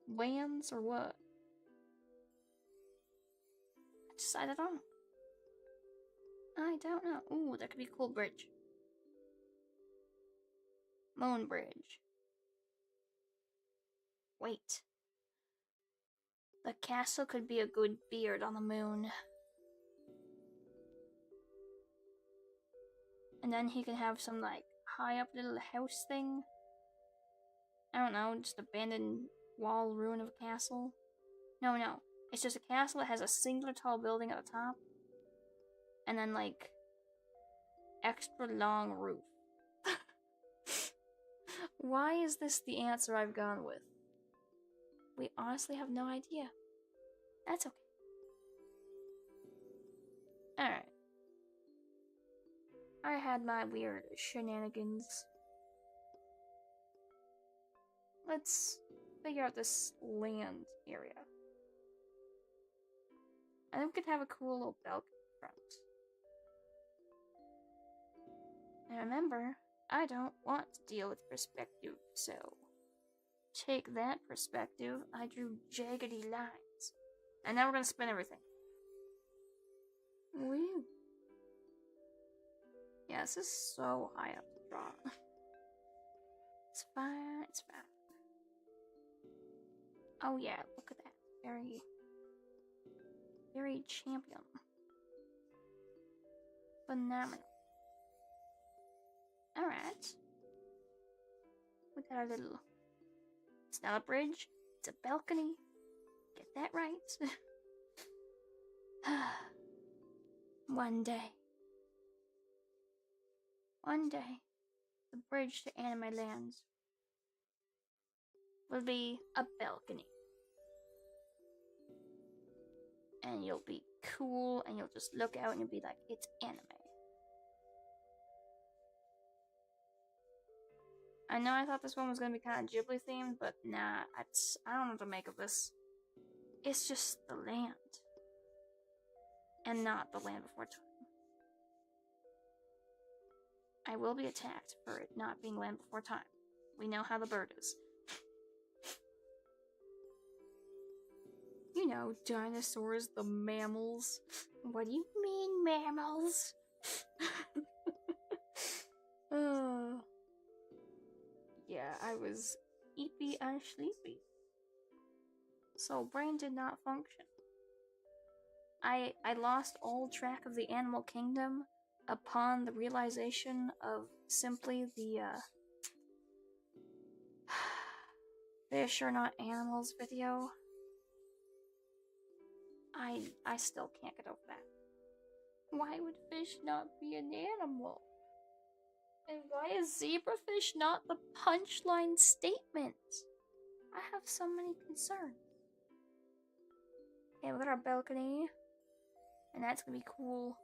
lands or what? I don't know. I don't know. Ooh, that could be a cool bridge. Moon bridge. Wait. The castle could be a good beard on the moon. And then he could have some, like, high up little house thing. I don't know, just abandoned wall ruin of a castle. No. It's just a castle that has a singular tall building at the top. And then, like, extra long roof. Why is this the answer I've gone with? We honestly have no idea. That's okay. Alright. I had my weird shenanigans. Let's figure out this land area. I think we could have a cool little balcony front. And remember, I don't want to deal with perspective, so take that perspective. I drew jaggedy lines. And now we're gonna spin everything. Woo. Yeah, this is so high up to draw. It's fine, it's fine. Oh yeah, look at that. Very champion. Phenomenal. Alright. We got our little... It's not a bridge, it's a balcony. Get that right. One day, the bridge to anime lands will be a balcony. And you'll be cool, and you'll just look out and you'll be like, it's anime. I know I thought this one was gonna be kind of Ghibli themed, but nah, I don't know what to make of this. It's just the land. And not the land before time. I will be attacked for it not being land before time. We know how the bird is. You know, dinosaurs, the mammals. What do you mean, mammals? Yeah, I was eepy and sleepy. So brain did not function. I lost all track of the animal kingdom upon the realization of simply the fish are not animals video. I still can't get over that. Why would fish not be an animal? And why is zebrafish not the punchline statement? I have so many concerns. Okay, we got our balcony. And that's gonna be cool.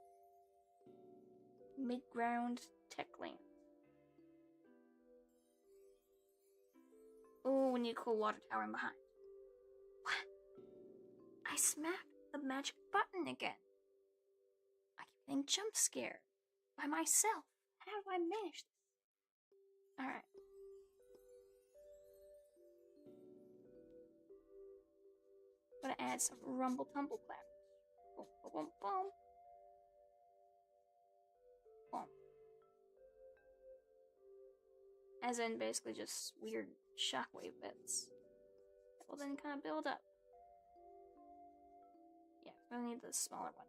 Mid-ground tech land. Oh, we need a cool water tower in behind. What? I smacked the magic button again. I keep getting jump scared by myself. How do I manage this? Alright. Gotta add some rumble tumble clap. Boom, boom, boom, boom. Boom. As in basically just weird shockwave bits that will then kind of build up. Yeah, I'm gonna need the smaller one.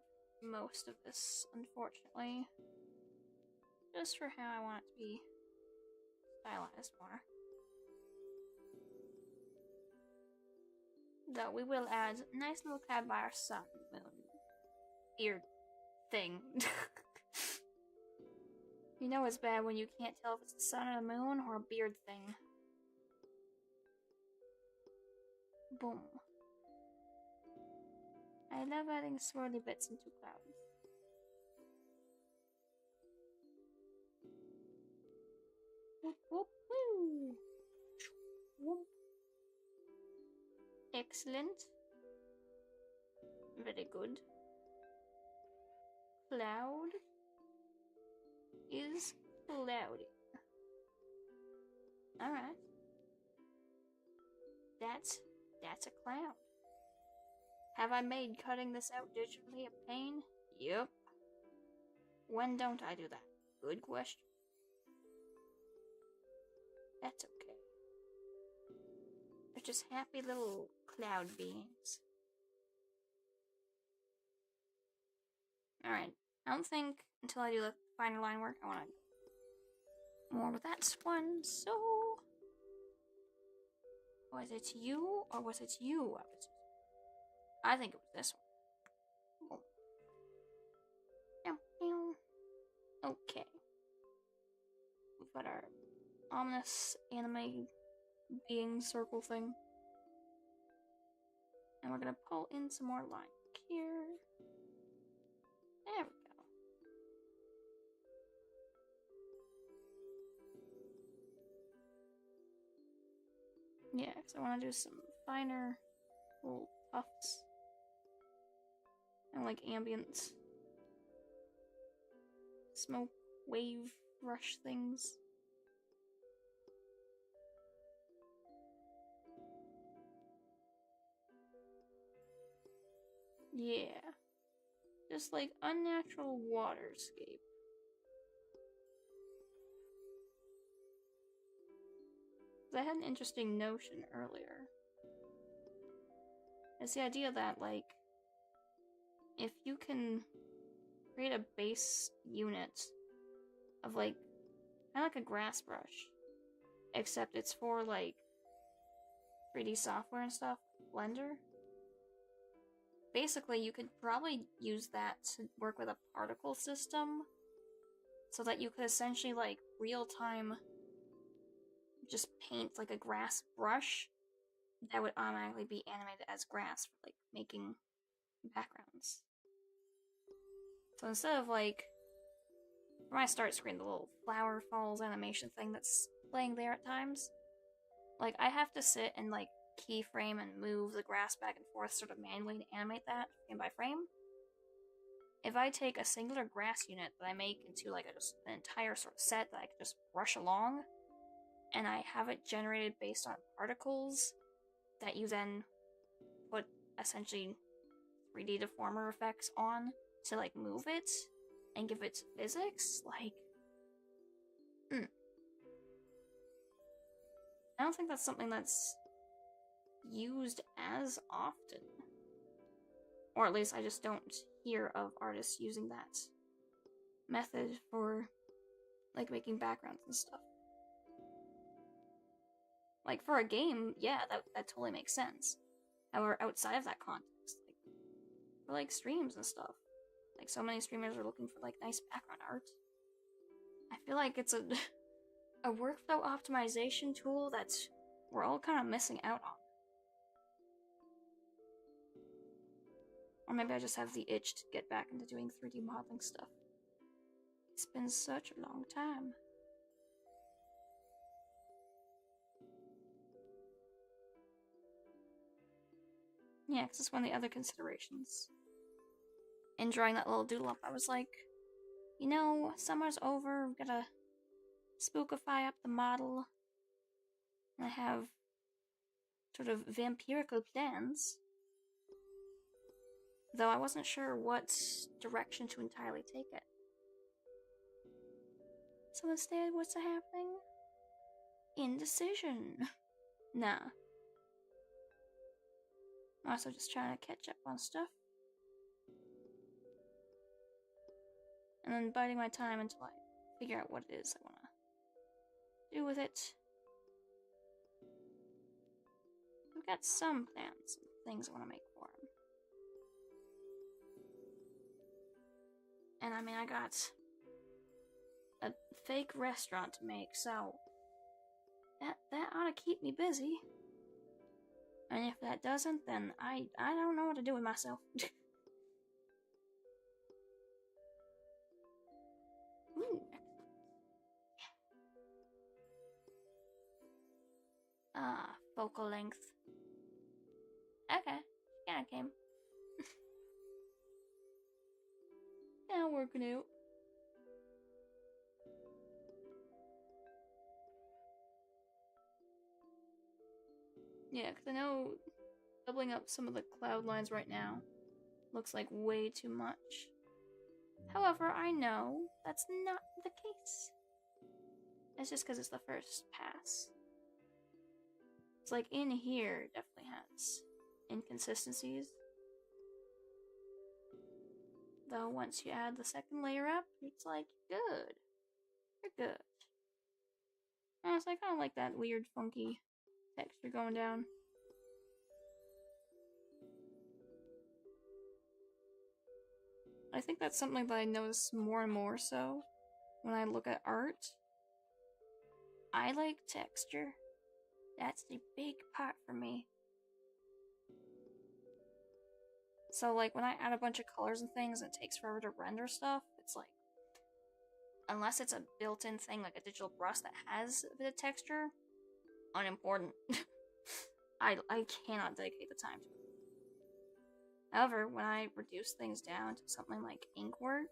Most of this, unfortunately. Just for how I want it to be stylized more. Though we will add a nice little cloud by our sun, moon, beard thing. You know it's bad when you can't tell if it's the sun or the moon or a beard thing. Boom. I love adding swirly bits into clouds. Whoop, whoop, woo. Whoop. Excellent. Very good. Cloud is cloudy. Alright. That's a cloud. Have I made cutting this out digitally a pain? Yep. When don't I do that? Good question. That's okay. They're just happy little cloud beings. Alright. I don't think until I do the finer line work I want to more with that one, so was it you or was it you? I think it was this one. Oh. Okay. We've got our ominous anime being circle thing. And we're gonna pull in some more line here. There we go. Yeah, because I want to do some finer little puffs. And like ambient smoke wave rush things. Yeah. Just like unnatural waterscape. I had an interesting notion earlier. It's the idea that, like, if you can create a base unit of, like, kind of like a grass brush, except it's for, like, 3D software and stuff, Blender. Basically, you could probably use that to work with a particle system, so that you could essentially, like, real-time just paint, like, a grass brush that would automatically be animated as grass for like making backgrounds. So instead of like for my start screen, the little flower falls animation thing that's playing there at times, like I have to sit and like keyframe and move the grass back and forth sort of manually to animate that frame by frame. If I take a singular grass unit that I make into like an entire sort of set that I can just brush along, and I have it generated based on particles that you then put essentially 3D deformer effects on to like move it and give it physics, like, I don't think that's something that's used as often. Or at least I just don't hear of artists using that method for like making backgrounds and stuff. Like for a game, yeah, that totally makes sense. However, outside of that context, like for like streams and stuff, like so many streamers are looking for like nice background art. I feel like it's a workflow optimization tool that we're all kind of missing out on. Or maybe I just have the itch to get back into doing 3D modeling stuff. It's been such a long time. Yeah, because it's one of the other considerations. In drawing that little doodle up, I was like, you know, summer's over, we've gotta spookify up the model. And I have sort of vampirical plans. Though I wasn't sure what direction to entirely take it. So instead, what's happening? Indecision. Nah. I'm also just trying to catch up on stuff. And then biding my time until I figure out what it is I want to do with it. I've got some plans and things I want to make for him. And I mean, I got a fake restaurant to make, so that ought to keep me busy. And if that doesn't, then I don't know what to do with myself. Ooh. Focal length. Okay, yeah, I came. Now working out. Yeah, because I know doubling up some of the cloud lines right now looks like way too much. However, I know that's not the case. It's just because it's the first pass. It's like in here definitely has inconsistencies. Though once you add the second layer up, it's like, good. You're good. Honestly, I kind of like that weird, funky texture going down. I think that's something that I notice more and more so when I look at art. I like texture. That's the big part for me. So like when I add a bunch of colors and things and it takes forever to render stuff, it's like, unless it's a built-in thing like a digital brush that has a bit of texture, unimportant. I cannot dedicate the time to it. However, when I reduce things down to something like ink work,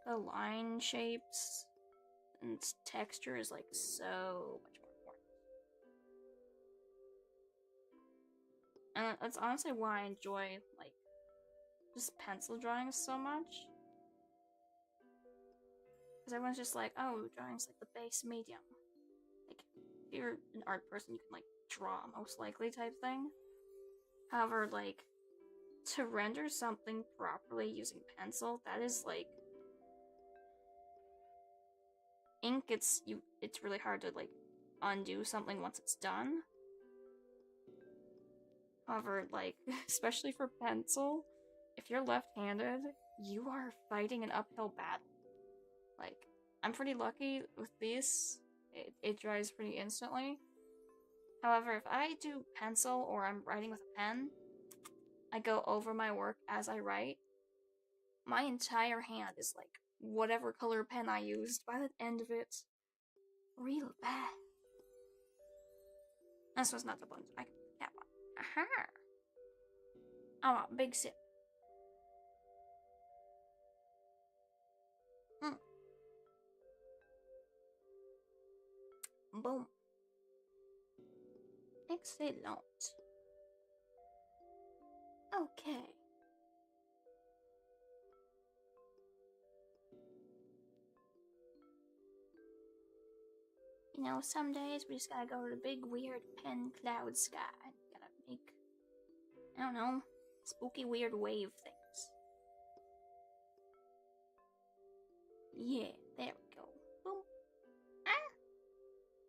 the line shapes and texture is like so much more important. And that's honestly why I enjoy like just pencil drawings so much. Because everyone's just like, oh, drawing's like the base medium. Like, if you're an art person, you can like draw most likely type thing. However, like, to render something properly using pencil, that is like ink. It's really hard to like undo something once it's done. However, like especially for pencil, if you're left-handed, you are fighting an uphill battle. Like, I'm pretty lucky with these. It dries pretty instantly. However, if I do pencil or I'm writing with a pen, I go over my work as I write. My entire hand is like whatever color pen I used by the end of it. Real bad. This was not the button. I can that one. Aha! Oh, big sip. Boom. Excellent. Okay. You know, some days we just gotta go to the big weird pen cloud sky and gotta make, I don't know, spooky weird wave things. Yeah, there we go. Boom. Ah!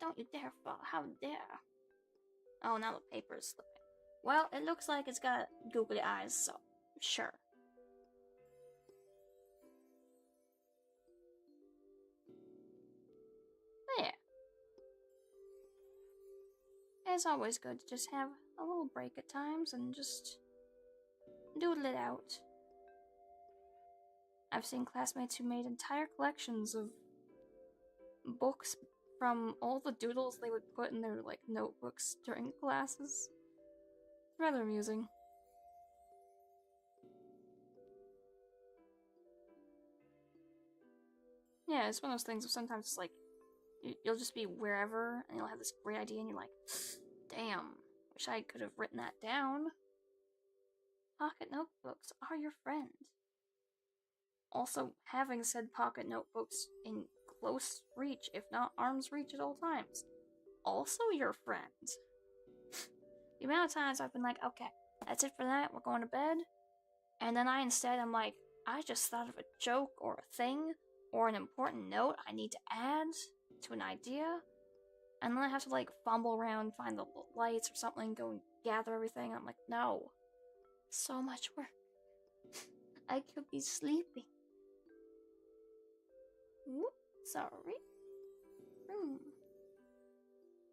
Don't you dare fall. How dare. Oh, now the paper is slipping. Well, it looks like it's got googly eyes, so sure. There. It's always good to just have a little break at times and just doodle it out. I've seen classmates who made entire collections of books from all the doodles they would put in their like notebooks during classes. Rather amusing. Yeah, it's one of those things where sometimes it's like you'll just be wherever and you'll have this great idea and you're like, damn, wish I could have written that down. Pocket notebooks are your friend. Also, having said pocket notebooks in close reach, if not arm's reach at all times, also your friend. The amount of times I've been like, okay, that's it for that, we're going to bed, and then I'm like, I just thought of a joke or a thing or an important note I need to add to an idea, and then I have to like fumble around, find the lights or something, go and gather everything, and I'm like, no, so much work. I could be sleeping. Whoop, sorry.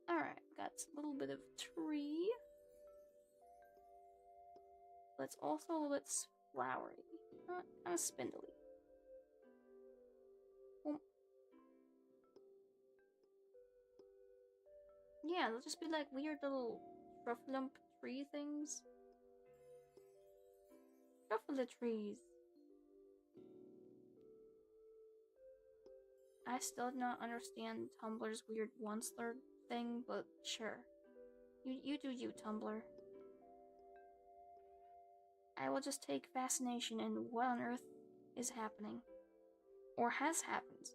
Alright, got a little bit of tree. But it's also a little bit flowery. Kind of spindly. Yeah, they'll just be like weird little rufflump tree things. Ruffle trees. I still do not understand Tumblr's weird one-slur thing, but sure. You do you, Tumblr. I will just take fascination in what on earth is happening. Or has happened.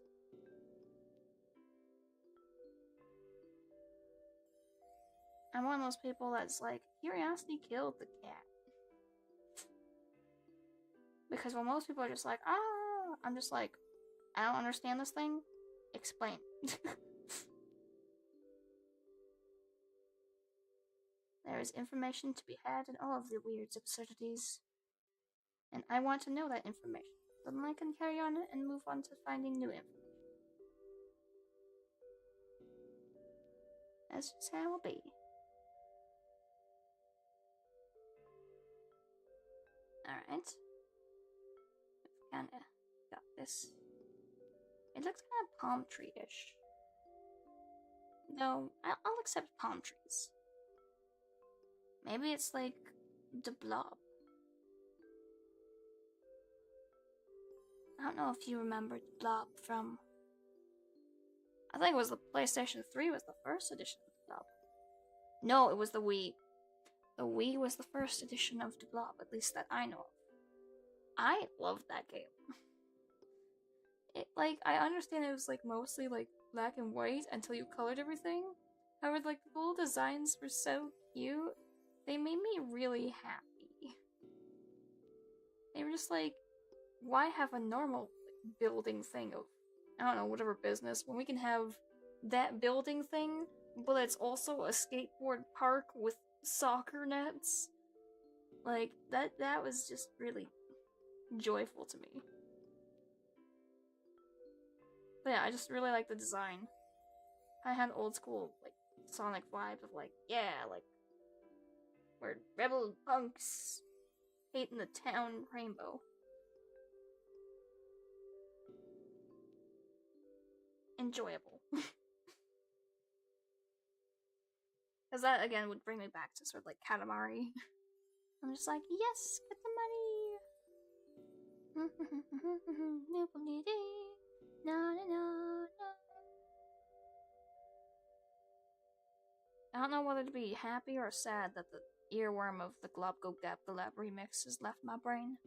I'm one of those people that's like, curiosity killed the cat. Because when most people are just like, ah, I'm just like, I don't understand this thing. Explain. There is information to be had in all of the weird absurdities. And I want to know that information. So then I can carry on and move on to finding new information. That's just how it will be. Alright. Kinda got this. It looks kind of palm tree-ish. Though, I'll accept palm trees. Maybe it's like the blob. I don't know if you remember the blob from... I think it was the PlayStation 3 was the first edition of the blob. No, it was the Wii. The Wii was the first edition of the blob, at least that I know of. I loved that game. I understand it was, like, mostly, like, black and white until you colored everything. However, like, the little designs were so cute. They made me really happy. They were just like, why have a normal building thing of, I don't know, whatever business, when we can have that building thing, but it's also a skateboard park with soccer nets? Like, that was just really joyful to me. But yeah, I just really like the design. I had old school, like, Sonic vibe of like, yeah, like we're rebel punks hating the town rainbow. Enjoyable. Because that again would bring me back to sort of like Katamari. I'm just like, yes, get the money. I don't know whether to be happy or sad that the earworm of the Glob Go Gab Galab remix has left my brain.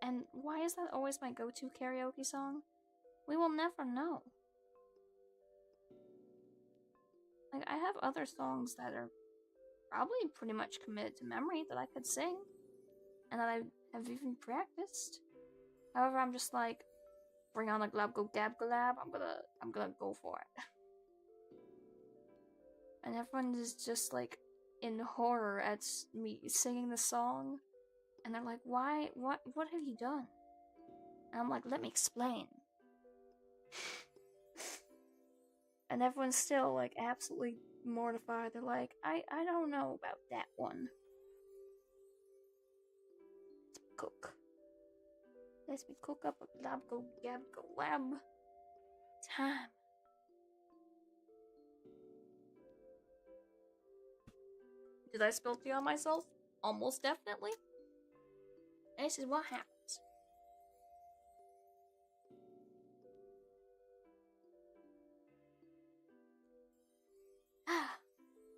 And why is that always my go-to karaoke song? We will never know. Like, I have other songs that are probably pretty much committed to memory that I could sing, and that I have even practiced. However, I'm just like, bring on a Glob Go Gab Galab, I'm gonna go for it. And everyone is just like in horror at me singing the song, and they're like, why, what have you done? And I'm like, let me explain. And everyone's still like absolutely mortified. They're like, I don't know about that one. Let's cook. Let me cook up a Glob Go Gab Galab. Time. Did I spill tea on myself? Almost definitely. And this is what happens.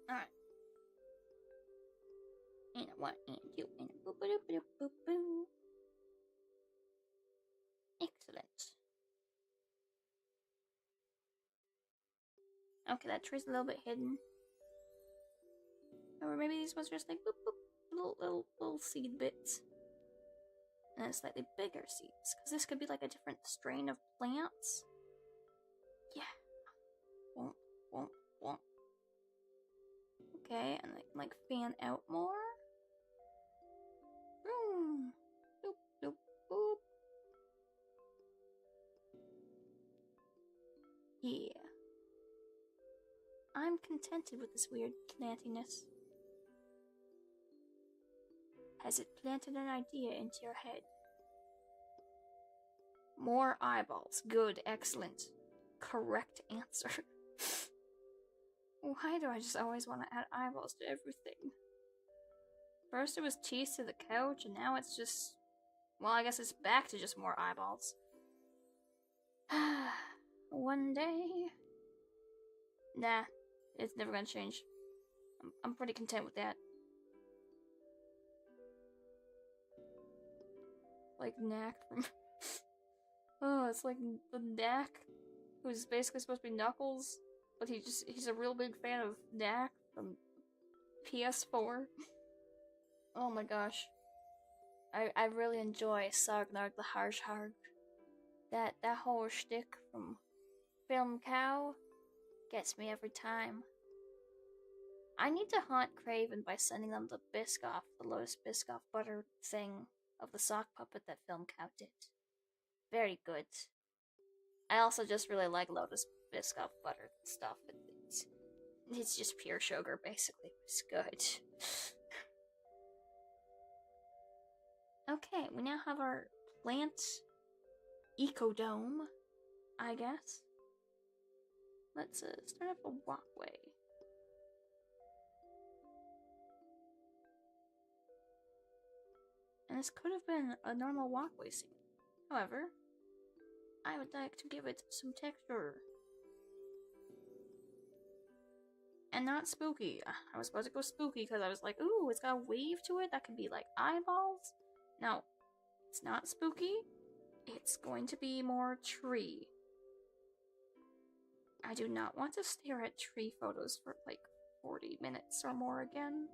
Alright. And a 1 and 2 and a boop boop boop boop boop. Excellent. Okay, that tree's a little bit hidden. Or maybe these ones are just like boop boop, little seed bits. And then slightly bigger seeds, because this could be like a different strain of plants. Yeah. Won't, won't, won't. Okay, and I can like fan out more. Boom. Boop, boop, boop. Yeah. I'm contented with this weird plantiness. Has it planted an idea into your head? More eyeballs. Good, excellent. Correct answer. Why do I just always want to add eyeballs to everything? First it was cheese to the couch, and now it's just... Well, I guess it's back to just more eyeballs. One day... Nah, it's never gonna change. I'm pretty content with that. Like Knack from... Oh, it's like the Knack, who's basically supposed to be Knuckles, but he's a real big fan of Knack from PS4. Oh my gosh. I really enjoy Sargnarg the Harsharg. That whole shtick from Film Cow gets me every time. I need to haunt Craven by sending them the Biscoff, the Lotus Biscoff butter thing of the sock puppet that Film Cow did. Very good. I also just really like Lotus Biscoff butter stuff. It's just pure sugar, basically. It's good. Okay, we now have our plant ecodome, I guess. Let's start up a walkway. And this could have been a normal walkway scene. However, I would like to give it some texture. And not spooky. I was supposed to go spooky because I was like, ooh, it's got a wave to it that could be like eyeballs. No, it's not spooky. It's going to be more tree. I do not want to stare at tree photos for like 40 minutes or more again.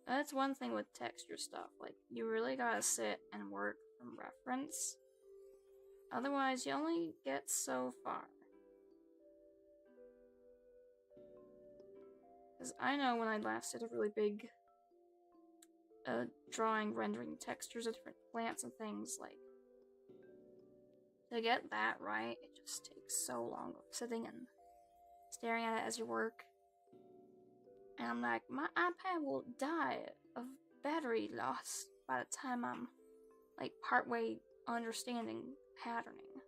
That's one thing with texture stuff. Like, you really gotta sit and work from reference. Otherwise, you only get so far. Because I know when I last did a really big drawing, rendering textures of different plants and things, like, to get that right, it just takes so long of sitting and staring at it as you work. And I'm like, my iPad will die of battery loss by the time I'm like partway understanding patterning.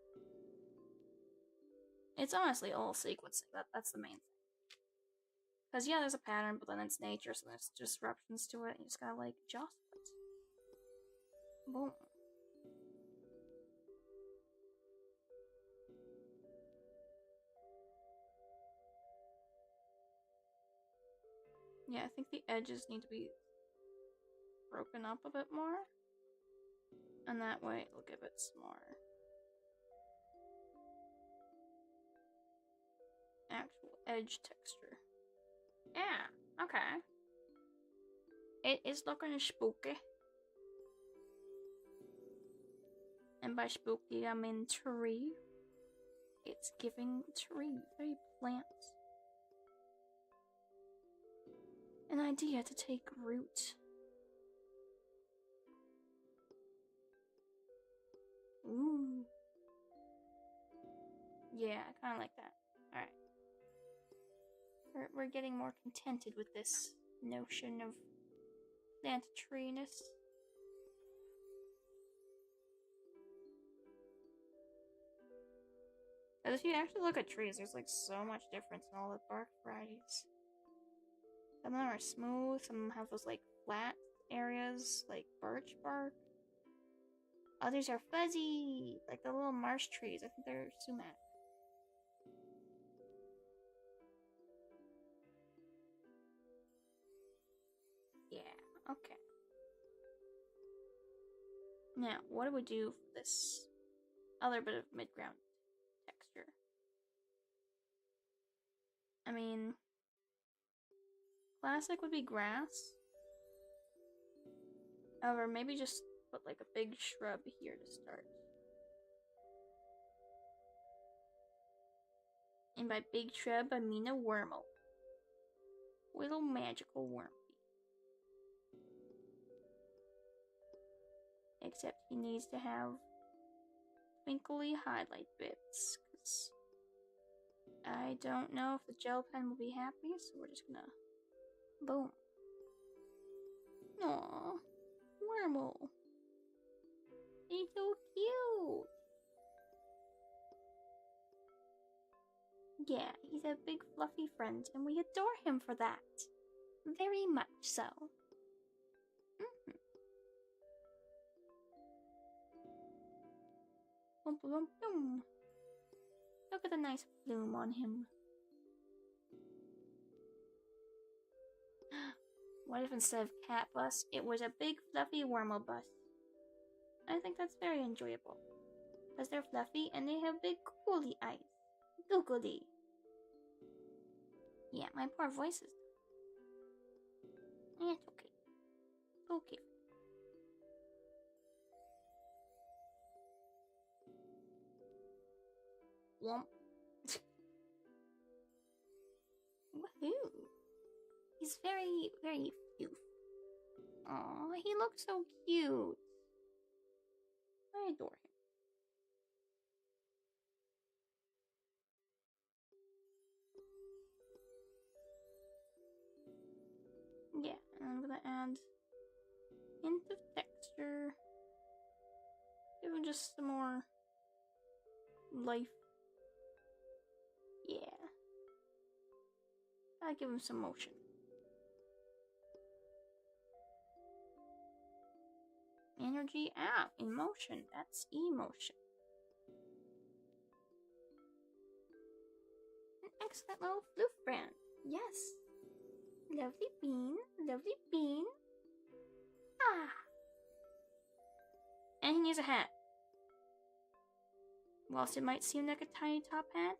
It's honestly all sequencing. That's the main thing. Because yeah, there's a pattern, but then it's nature, so there's disruptions to it, and you just gotta like adjust it. Boom. Yeah, I think the edges need to be broken up a bit more. And that way it'll give it some more actual edge texture. Yeah, okay. It is looking spooky. And by spooky, I mean tree. It's giving tree, very plant. An idea to take root. Ooh. Yeah, I kind of like that. Alright. We're getting more contented with this notion of plant tree-ness. But if you actually look at trees, there's like so much difference in all the bark varieties. Some of them are smooth, some of them have those like flat areas, like birch bark. Others are fuzzy, like the little marsh trees. I think they're sumac. Yeah, okay. Now, what do we do for this other bit of mid-ground texture? I mean, classic would be grass. However, maybe just put like a big shrub here to start. And by big shrub, I mean a wormle. Little magical worm. Except he needs to have twinkly highlight bits, because I don't know if the gel pen will be happy, so we're just gonna boom. Aww, wormle. He's so cute. Yeah, he's a big fluffy friend, and we adore him for that. Very much so. Boom, boom, boom. Look at the nice plume on him. What if instead of cat bus, it was a big fluffy wormle bus? I think that's very enjoyable. Because they're fluffy and they have big googly eyes. Googly. Yeah, my poor voice is... Yeah, it's okay. It's okay. Womp. Woohoo! He's very, very cute. Aw, he looks so cute. I adore him. Yeah, and I'm gonna add hint of texture. Give him just some more life. Yeah. I give him some motion. Energy out. Emotion. That's emotion. An excellent little floof brand. Yes. Lovely bean. Lovely bean. Ah. And he needs a hat. Whilst it might seem like a tiny top hat,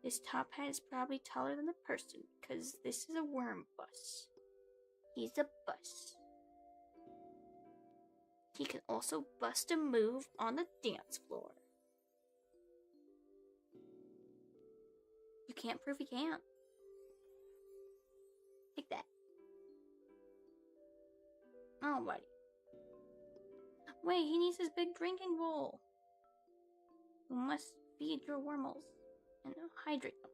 this top hat is probably taller than the person, because this is a worm bus. He's a bus. He can also bust a move on the dance floor. You can't prove he can't. Take that. Alrighty. Wait, he needs his big drinking bowl. You must feed your wormholes and hydrate them.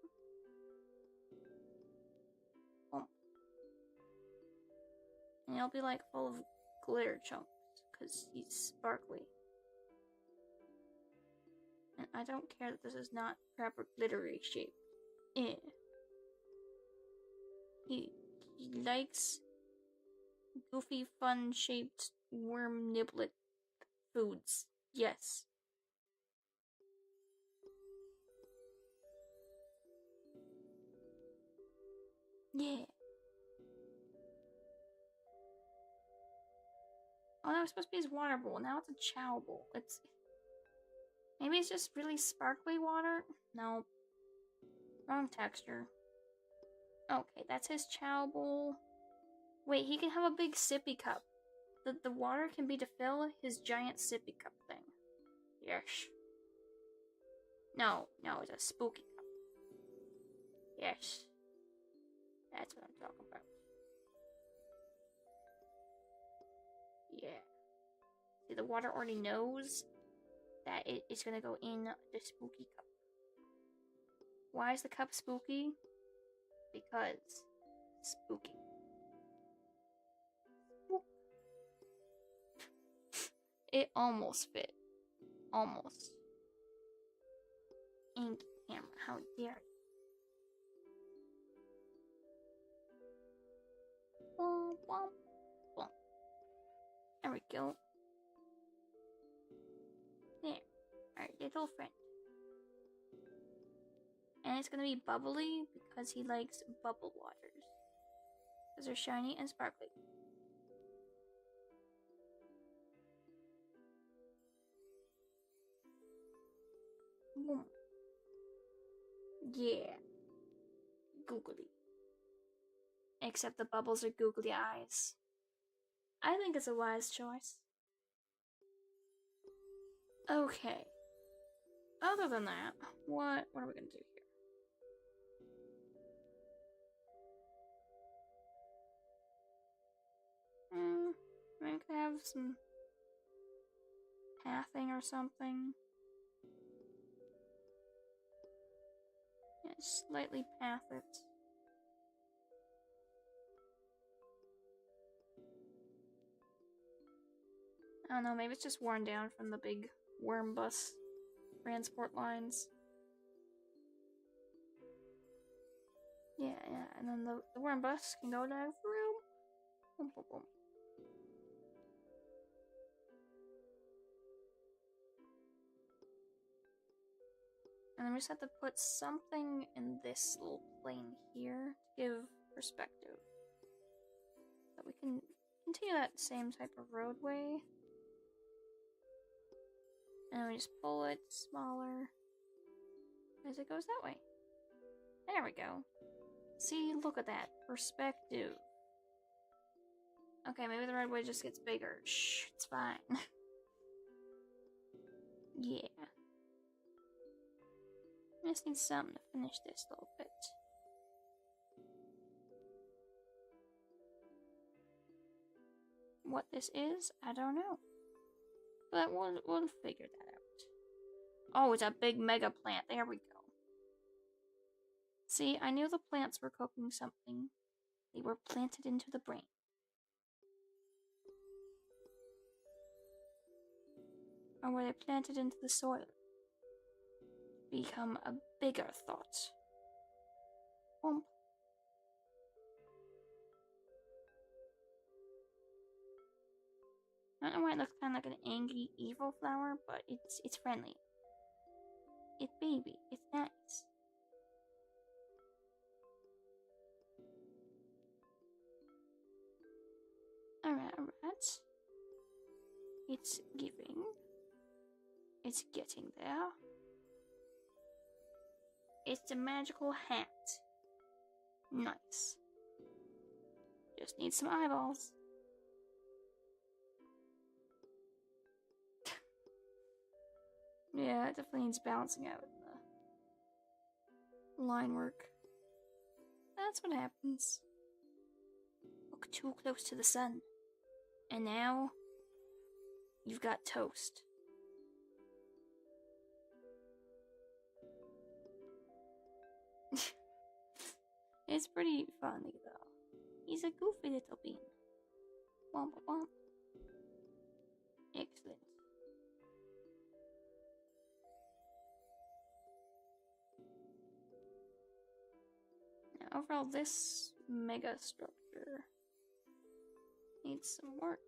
And he'll be like full of glitter chunks because he's sparkly. And I don't care that this is not proper glittery shape. He likes goofy, fun-shaped worm niblet foods. Yes. Yeah. Oh, that was supposed to be his water bowl. Now it's a chow bowl. Maybe it's just really sparkly water? No. Wrong texture. Okay, that's his chow bowl. Wait, he can have a big sippy cup. The water can be to fill his giant sippy cup thing. Yes. No, it's a spooky cup. Yes. That's what I'm talking about. Yeah. See, the water already knows that it's gonna go in the spooky cup. Why is the cup spooky? Because spooky. It almost fit. Almost. Ink camera, how dare you? Womp, womp, womp. There we go. There. Our little friend. And it's gonna be bubbly because he likes bubble waters. Because they're shiny and sparkly. Boom. Yeah. Googly. Except the bubbles are googly eyes. I think it's a wise choice. Okay. Other than that, what are we gonna do here? I could have some pathing or something. Yeah, slightly path it. I don't know, maybe it's just worn down from the big worm bus transport lines. Yeah, and then the worm bus can go down through. Boom, boom, boom. And then we just have to put something in this little plane here to give perspective. So we can continue that same type of roadway. And we just pull it smaller as it goes that way. There we go. See, look at that. Perspective. Okay, maybe the roadway just gets bigger. Shh, it's fine. Yeah. I just need something to finish this little bit. What this is, I don't know. But we'll figure that out. Oh, it's a big mega plant. There we go. See, I knew the plants were cooking something. They were planted into the brain. Or were they planted into the soil? Become a bigger thought. Boom. I don't know why it looks kind of like an angry, evil flower, but it's friendly. It's baby. It's nice. Alright. It's giving. It's getting there. It's a magical hat. Nice. Just need some eyeballs. Yeah, it definitely needs balancing out in the line work. That's what happens. Look too close to the sun. And now, you've got toast. It's pretty funny, though. He's a goofy little bean. Womp womp. Excellent. Now, overall, this mega structure needs some work.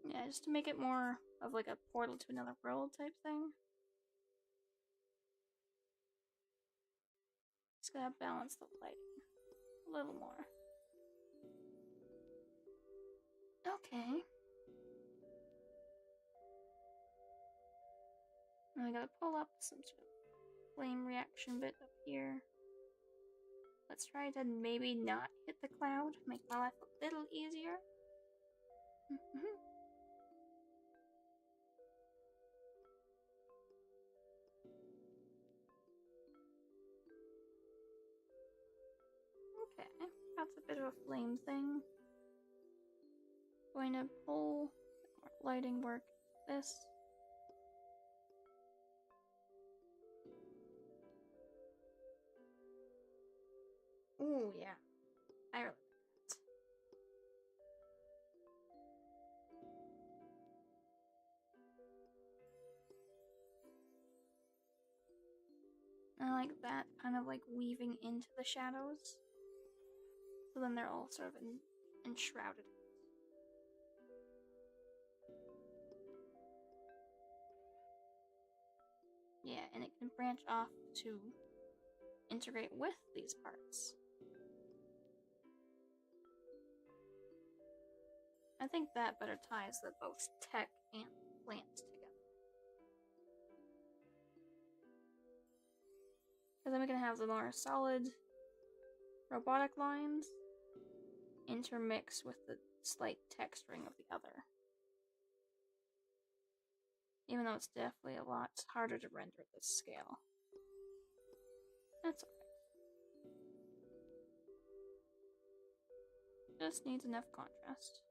Yeah, just to make it more of like a portal to another world type thing. Just gotta balance the lighting a little more. Okay. Now we gotta pull up some sort of flame reaction bit up here. Let's try to maybe not hit the cloud, make my life a little easier. Okay, that's a bit of a flame thing. Going to pull more lighting work. This. Ooh, yeah. I really like that. I like that kind of like weaving into the shadows. So then they're all sort of enshrouded. Yeah, and it can branch off to integrate with these parts. I think that better ties the both tech and plant together. Because then we can have the more solid robotic lines intermix with the slight texturing of the other. Even though it's definitely a lot harder to render at this scale. That's alright. Just needs enough contrast.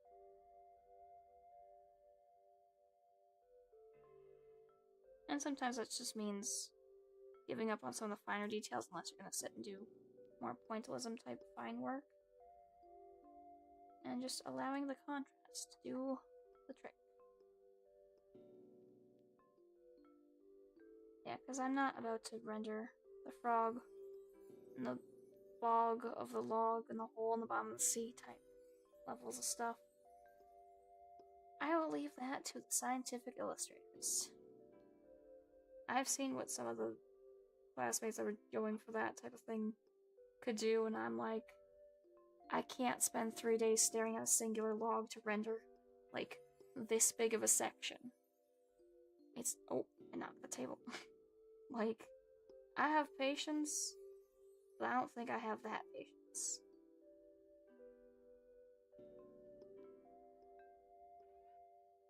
And sometimes that just means giving up on some of the finer details unless you're going to sit and do more pointillism type fine work. And just allowing the contrast to do the trick. Yeah, because I'm not about to render the frog and the bog of the log and the hole in the bottom of the sea type levels of stuff. I will leave that to the scientific illustrators. I've seen what some of the classmates that were going for that type of thing could do, and I'm like, I can't spend 3 days staring at a singular log to render, like, this big of a section. It's, oh, and not the table. Like, I have patience, but I don't think I have that patience.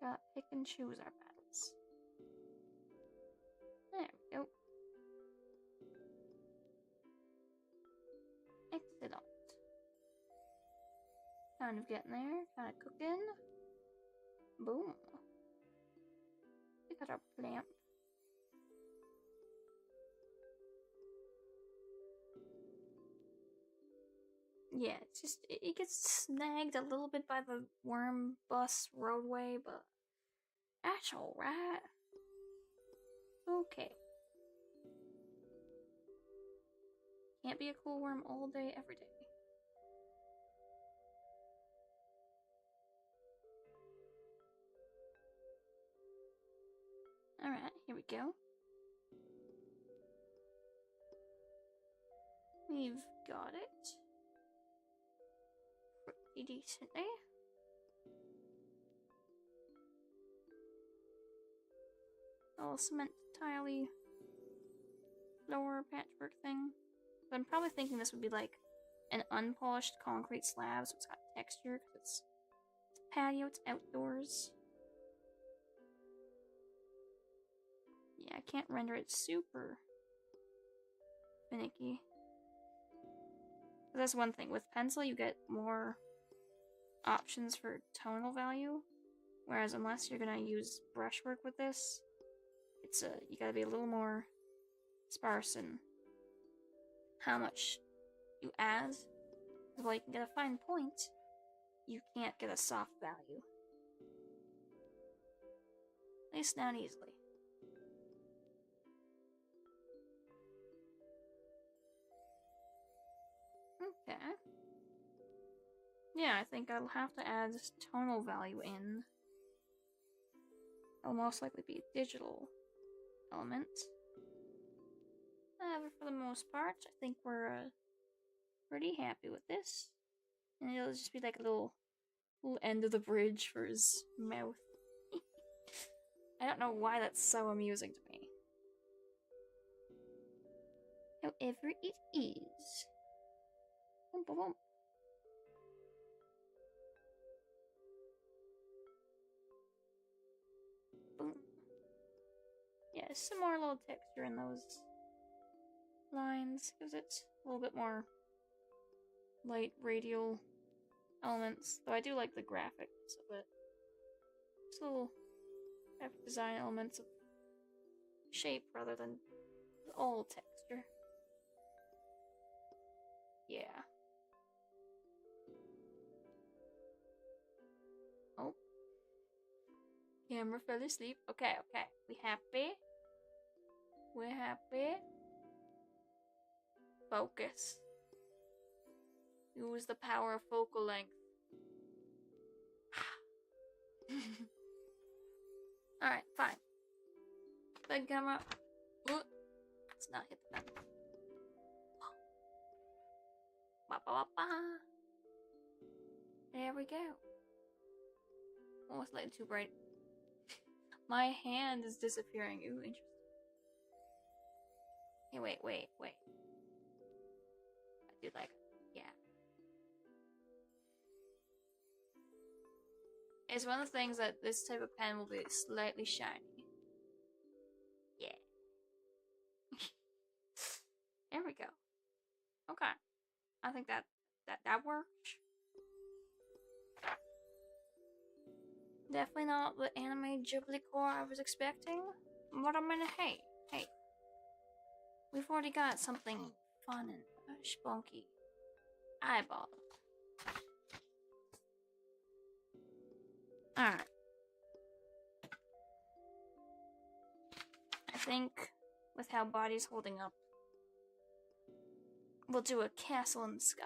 Gotta pick and choose our battles. There we go. Excellent. Kind of getting there, kind of cooking. Boom. We got our plant. Yeah, it's just, it gets snagged a little bit by the worm bus roadway, but that's alright. Okay. Can't be a cool worm all day, every day. Alright, here we go. We've got it. Pretty decently. Little cement tiley floor patchwork thing. But I'm probably thinking this would be like an unpolished concrete slab, so it's got texture, because it's patio, it's outdoors. Yeah, I can't render it super finicky. But that's one thing. With pencil, you get more options for tonal value, whereas unless you're gonna use brushwork with this, it's you gotta be a little more sparse in how much you add. Well, you can get a fine point, you can't get a soft value. At least not easily. Okay. Yeah, I think I'll have to add this tonal value in. It'll most likely be a digital element. But for the most part, I think we're pretty happy with this. And it'll just be like a little end of the bridge for his mouth. I don't know why that's so amusing to me. However, it is. Boom, boom, boom. Boom. Yeah, some more little texture in those lines. Gives it a little bit more light radial elements. Though I do like the graphics of it. Just little graphic design elements of shape rather than all texture. Yeah. Oh. Camera fell asleep. Okay, okay. We happy? We're happy. Focus. Use the power of focal length. Alright, fine. Big camera. Ooh. Let's not hit the button. There we go. Oh, it's lighting too bright. My hand is disappearing. Ooh, interesting. Hey, wait. I do like it. Yeah. It's one of the things that this type of pen will be slightly shiny. Yeah. There we go. Okay. I think that works. Definitely not the anime Ghibli core I was expecting. But I mean, hey. We've already got something fun and spunky. Eyeball. Alright. I think with how body's holding up, we'll do a castle in the sky.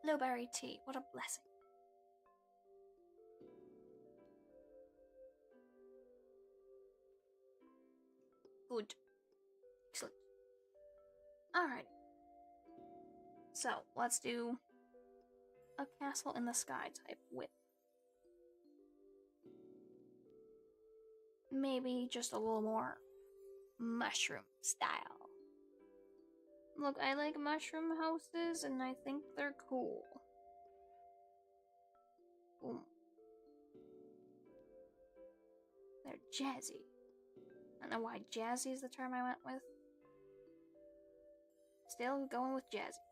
Blueberry tea, what a blessing. Good. Excellent. Alright. So, let's do a castle in the sky type with maybe just a little more mushroom style. Look, I like mushroom houses and I think they're cool. Boom. They're jazzy. I don't know why jazzy is the term I went with. Still going with jazzy.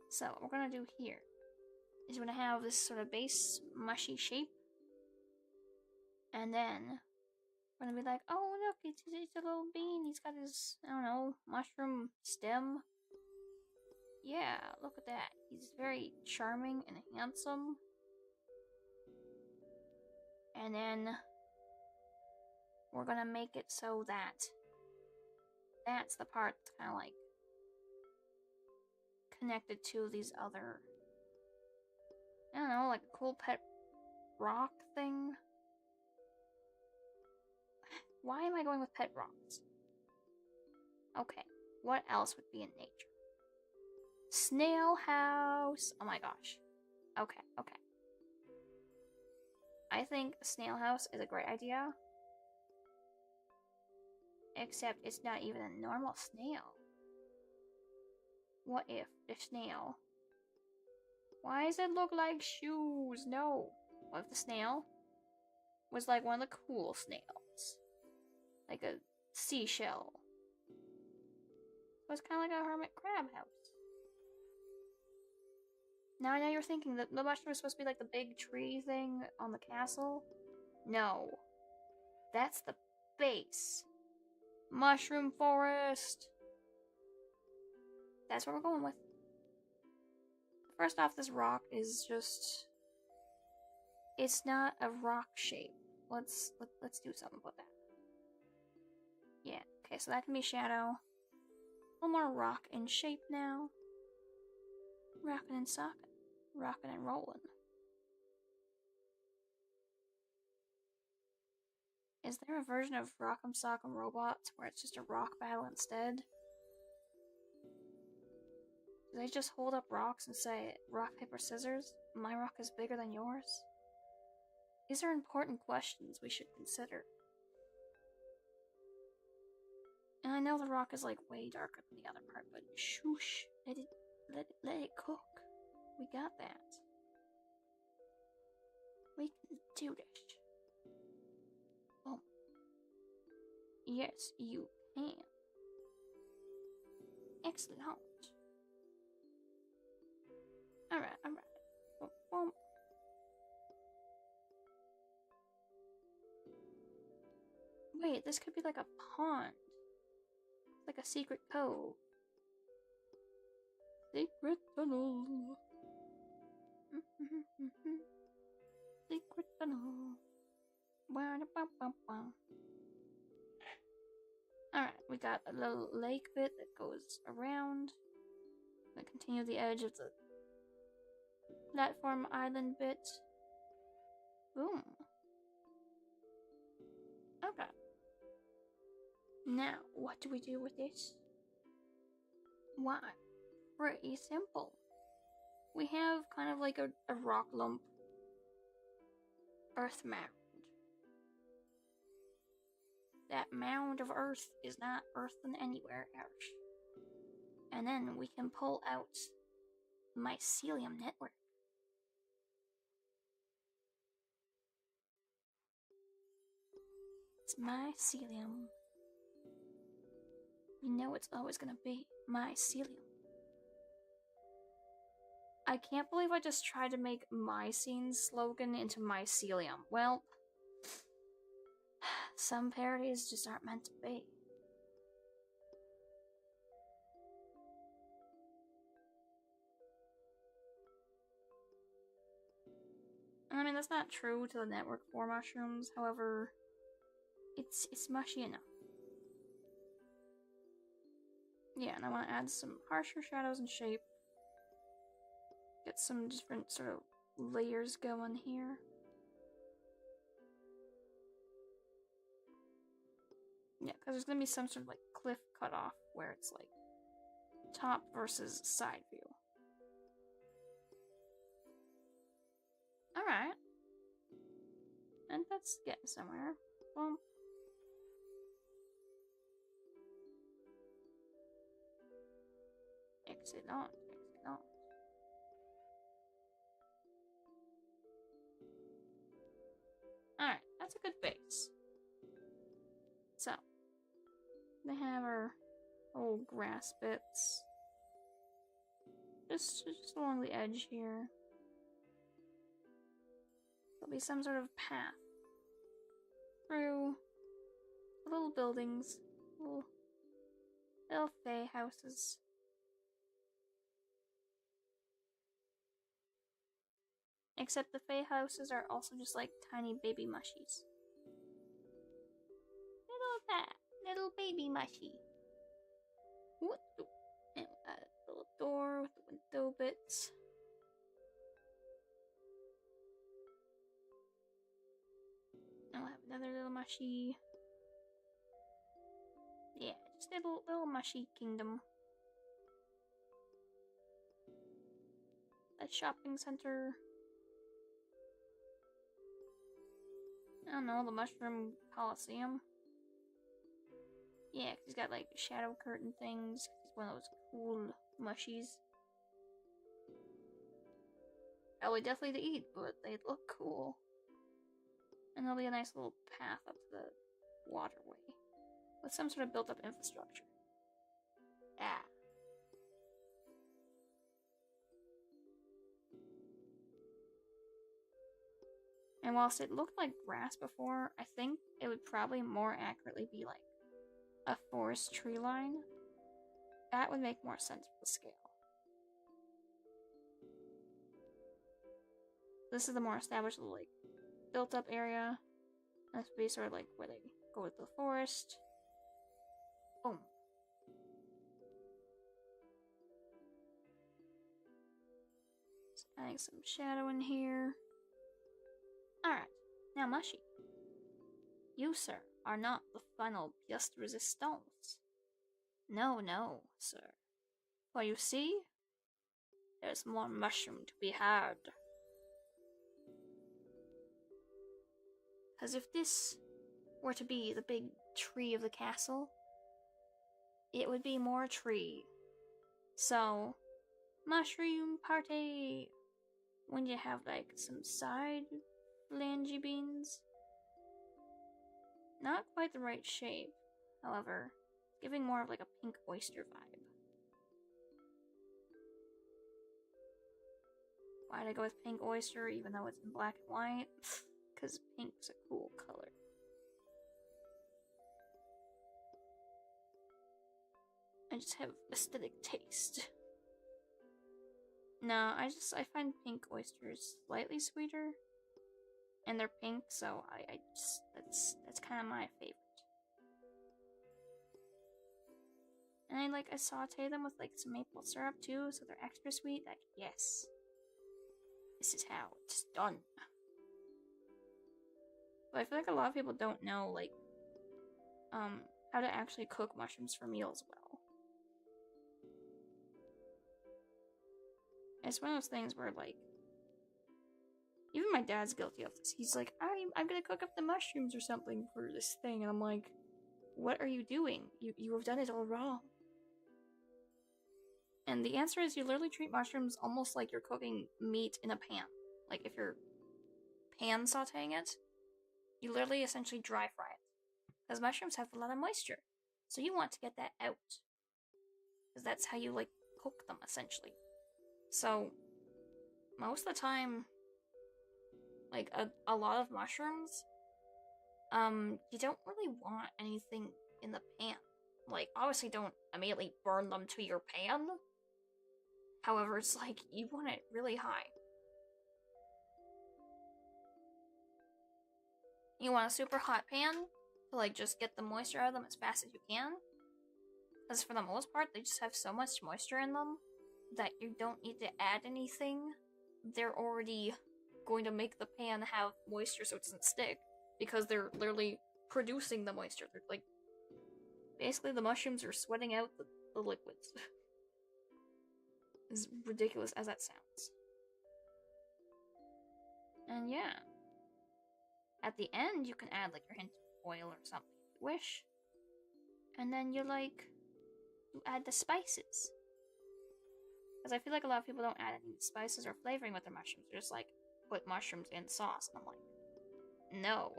So what we're gonna do here is we're gonna have this sort of base mushy shape. And then we're gonna be like, oh look, it's a little bean. He's got his, I don't know, mushroom stem. Yeah, look at that. He's very charming and handsome. And then we're gonna make it so that that's the part that's kind of like connected to these other, I don't know, like a cool pet rock thing. Why am I going with pet rocks? Okay, what else would be in nature? Snail house. Oh my gosh. Okay. I think a snail house is a great idea. Except it's not even a normal snail. What if the snail... Why does it look like shoes? No. What if the snail was like one of the cool snails? Like a seashell It was kind of like a hermit crab house. Now I know you're thinking that the mushroom is supposed to be like the big tree thing on the castle. No. That's the base. Mushroom forest. That's what we're going with. First off, this rock is just... It's not a rock shape. Let's do something with that. Yeah, okay, so that can be shadow. A little more rock in shape now. Rockin' and sockin'. Rockin' and rollin'. Is there a version of Rock'em Sock'em Robots where it's just a rock battle instead? Do they just hold up rocks and say, rock, paper, scissors? My rock is bigger than yours? These are important questions we should consider. And I know the rock is like way darker than the other part, but shoosh, let it cook. We got that. We can do this. Oh. Yes, you can. Excellent. Alright. Boom, boom. Wait, this could be like a pond. Like a secret cove. Secret tunnel. Secret tunnel. Alright, we got a little lake bit that goes around. Gonna continue the edge of the platform island bit. Boom. Okay. Now, what do we do with this? Why? Pretty simple. We have kind of like a rock lump earth mound. That mound of earth is not earth than anywhere else. And then we can pull out mycelium network. It's mycelium. You know it's always gonna be mycelium. I can't believe I just tried to make mycene's slogan into mycelium. Well, some parodies just aren't meant to be. I mean, that's not true to the network for mushrooms, however, it's mushy enough. Yeah, and I want to add some harsher shadows and shape. Get some different sort of layers going here. Yeah, because there's going to be some sort of like cliff cutoff where it's like top versus side view. Alright. And that's getting somewhere. Boom. Excellent. Alright, that's a good base. So, they have our old grass bits. Just along the edge here. There'll be some sort of path through the little buildings, little fae houses. Except the fae houses are also just like tiny baby mushies. Little baby mushy. What? And a little door with the window bits. I'll have another little mushy. Yeah, just a little mushy kingdom. A shopping center. I don't know, the Mushroom Coliseum. Yeah, 'cause he's got like shadow curtain things. He's one of those cool mushies. Probably definitely to eat, but they look cool. And there'll be a nice little path up the waterway with some sort of built-up infrastructure. Ah. And whilst it looked like grass before, I think it would probably more accurately be like a forest tree line. That would make more sense for the scale. This is the more established, like, built up area. This would be sort of like where they go with the forest. Boom. Just adding some shadow in here. Alright, now Mushy. You, sir, are not the final pièce de résistance. No, no, sir. For you see, there's more mushroom to be had. Because if this were to be the big tree of the castle, it would be more tree. So, mushroom party! When you have like some side flangy beans. Not quite the right shape, however, giving more of like a pink oyster vibe. Why'd I go with pink oyster even though it's in black and white? Because pink's a cool color. I just have aesthetic taste. No, I find pink oysters slightly sweeter. And they're pink, so I just, that's kind of my favorite. And I saute them with like some maple syrup too, so they're extra sweet. Like, yes. This is how it's done. But I feel like a lot of people don't know, like, how to actually cook mushrooms for meals well. It's one of those things where, like, even my dad's guilty of this. He's like, I'm gonna cook up the mushrooms or something for this thing. And I'm like, what are you doing? You have done it all wrong. And the answer is you literally treat mushrooms almost like you're cooking meat in a pan. Like, if you're pan sauteing it, you literally essentially dry fry it. Because mushrooms have a lot of moisture. So you want to get that out. Because that's how you, like, cook them, essentially. So, most of the time, like, a lot of mushrooms, you don't really want anything in the pan. Like, obviously don't immediately burn them to your pan. However, it's like, you want it really high. You want a super hot pan to, like, just get the moisture out of them as fast as you can. Because for the most part, they just have so much moisture in them that you don't need to add anything. They're already going to make the pan have moisture so it doesn't stick. Because they're literally producing the moisture. They're, like, basically the mushrooms are sweating out the liquids. As ridiculous as that sounds. And yeah. At the end, you can add, like, your hint of oil or something if you wish. And then you add the spices. Because I feel like a lot of people don't add any spices or flavoring with their mushrooms. They're just like, put mushrooms in sauce. And I'm like, no.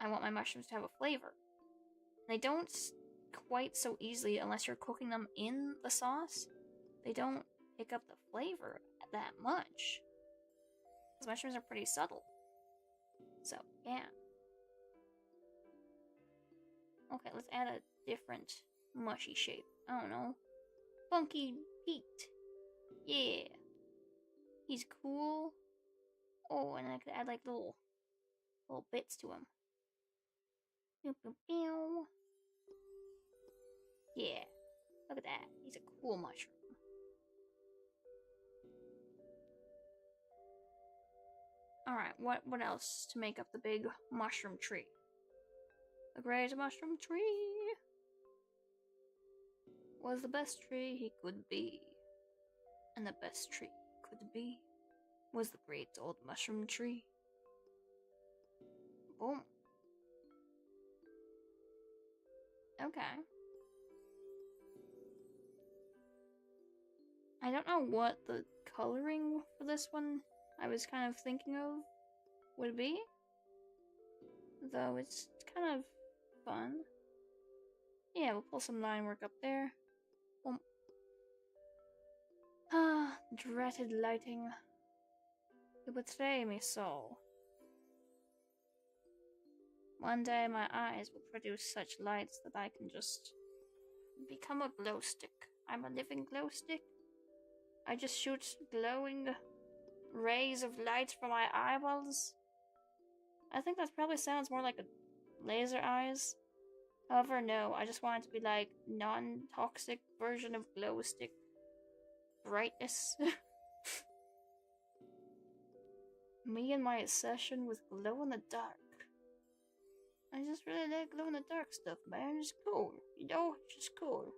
I want my mushrooms to have a flavor. They don't quite so easily, unless you're cooking them in the sauce, they don't pick up the flavor that much. Because mushrooms are pretty subtle. So, yeah. Okay, let's add a different mushy shape. I don't know. Funky Pete. Yeah. He's cool. Oh, and I could add like little bits to him. Pew, pew, pew. Yeah. Look at that. He's a cool mushroom. Alright, what else to make up the big mushroom tree? The great mushroom tree was the best tree he could be. And the best tree he could be was the great old mushroom tree. Boom. Okay. I don't know what the coloring for this one I was kind of thinking of would be. Though it's kind of fun. Yeah, we'll pull some line work up there. Ah, dreaded lighting. You betray me so. One day my eyes will produce such lights that I can just become a glow stick. I'm a living glow stick. I just shoot glowing rays of light from my eyeballs. I think that probably sounds more like a laser eyes. However, no, I just want it to be like non-toxic version of glow stick brightness. Me and my obsession with glow in the dark. I just really like glow in the dark stuff, man. It's cool, you know? It's just cool.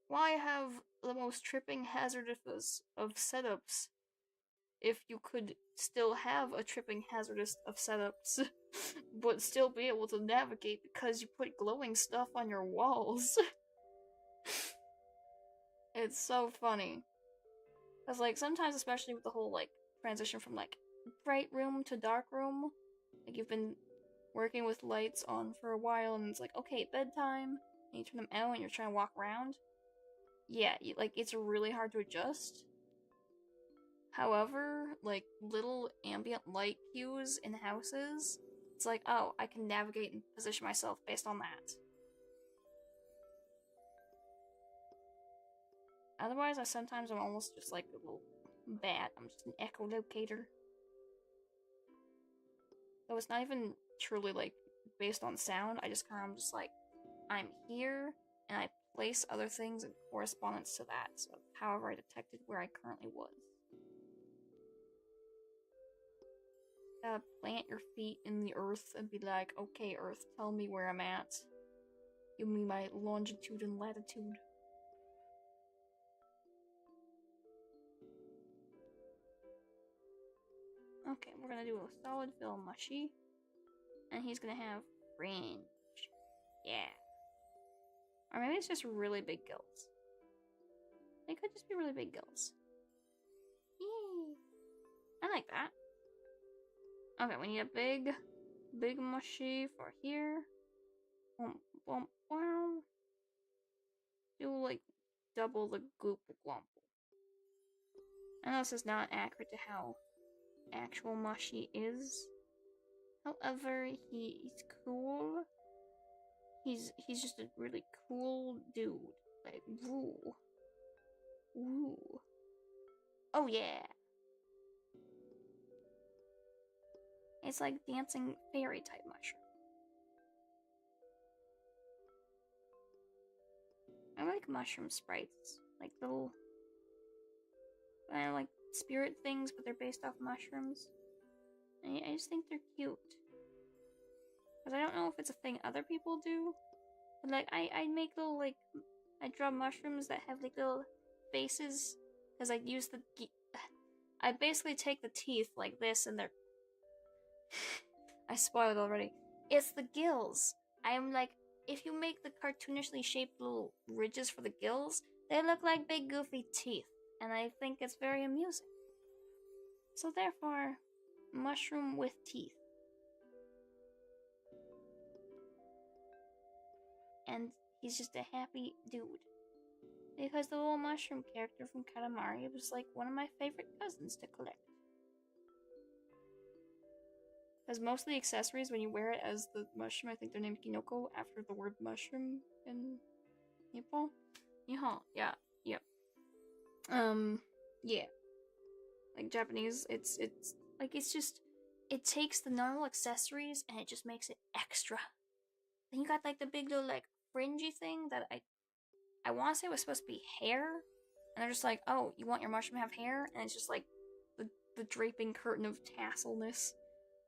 Why have the most tripping hazardous of setups if you could still have a tripping hazardous of setups, but still be able to navigate because you put glowing stuff on your walls? It's so funny. Because, like, sometimes, especially with the whole, like, transition from, like, bright room to dark room, like, you've been working with lights on for a while, and it's like, okay, bedtime, and you turn them out, and you're trying to walk around. Yeah, like, it's really hard to adjust. However, like, little ambient light cues in houses, it's like, oh, I can navigate and position myself based on that. Otherwise, I'm almost just like a little bat. I'm just an echolocator. So it's not even truly, like, based on sound. I just kind of just like, I'm here, and I place other things in correspondence to that. So, however I detected where I currently was. Plant your feet in the earth and be like, okay, earth, tell me where I'm at. Give me my longitude and latitude. Okay, we're gonna do a solid fill mushy. And he's gonna have range. Yeah. Or maybe it's just really big gills. They could just be really big gills. Yay! I like that. Okay, we need a big mushy for here. Womp, womp. Do like double the goop glump. I know this is not accurate to how actual mushy is. However, he's cool. He's just a really cool dude. Like, woo. Woo. Oh yeah. It's like dancing fairy type mushroom. I like mushroom sprites. Like little kind of like spirit things, but they're based off mushrooms. I just think they're cute. Because I don't know if it's a thing other people do. But like, I make little, like, I draw mushrooms that have like little faces. Because I use the... I basically take the teeth like this and they're... I spoiled already. It's the gills. I am like, if you make the cartoonishly shaped little ridges for the gills, they look like big goofy teeth. And I think it's very amusing. So therefore, mushroom with teeth. And he's just a happy dude. Because the little mushroom character from Katamari was like one of my favorite cousins to collect. Because most of the accessories, when you wear it as the mushroom, I think they're named Kinoko after the word mushroom in Nippon. Nihon, yeah, yep. Yeah. Like Japanese, it's like, it's just, it takes the normal accessories and it just makes it extra. Then you got like the big little like fringy thing that I want to say was supposed to be hair, and they're just like, oh, you want your mushroom to have hair? And it's just like the draping curtain of tasselness.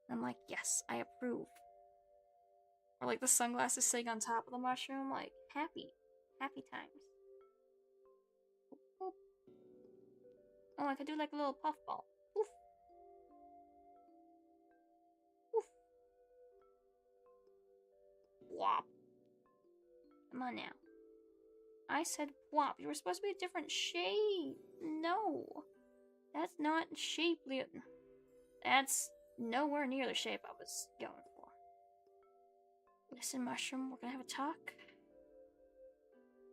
And I'm like, yes, I approve. Or like the sunglasses sitting on top of the mushroom, like happy times. Oh, I could do like a little puffball. Oof. Oof. Whop. Come on now. I said whop. You were supposed to be a different shape. No. That's not shapely. That's nowhere near the shape I was going for. Listen, mushroom, we're gonna have a talk.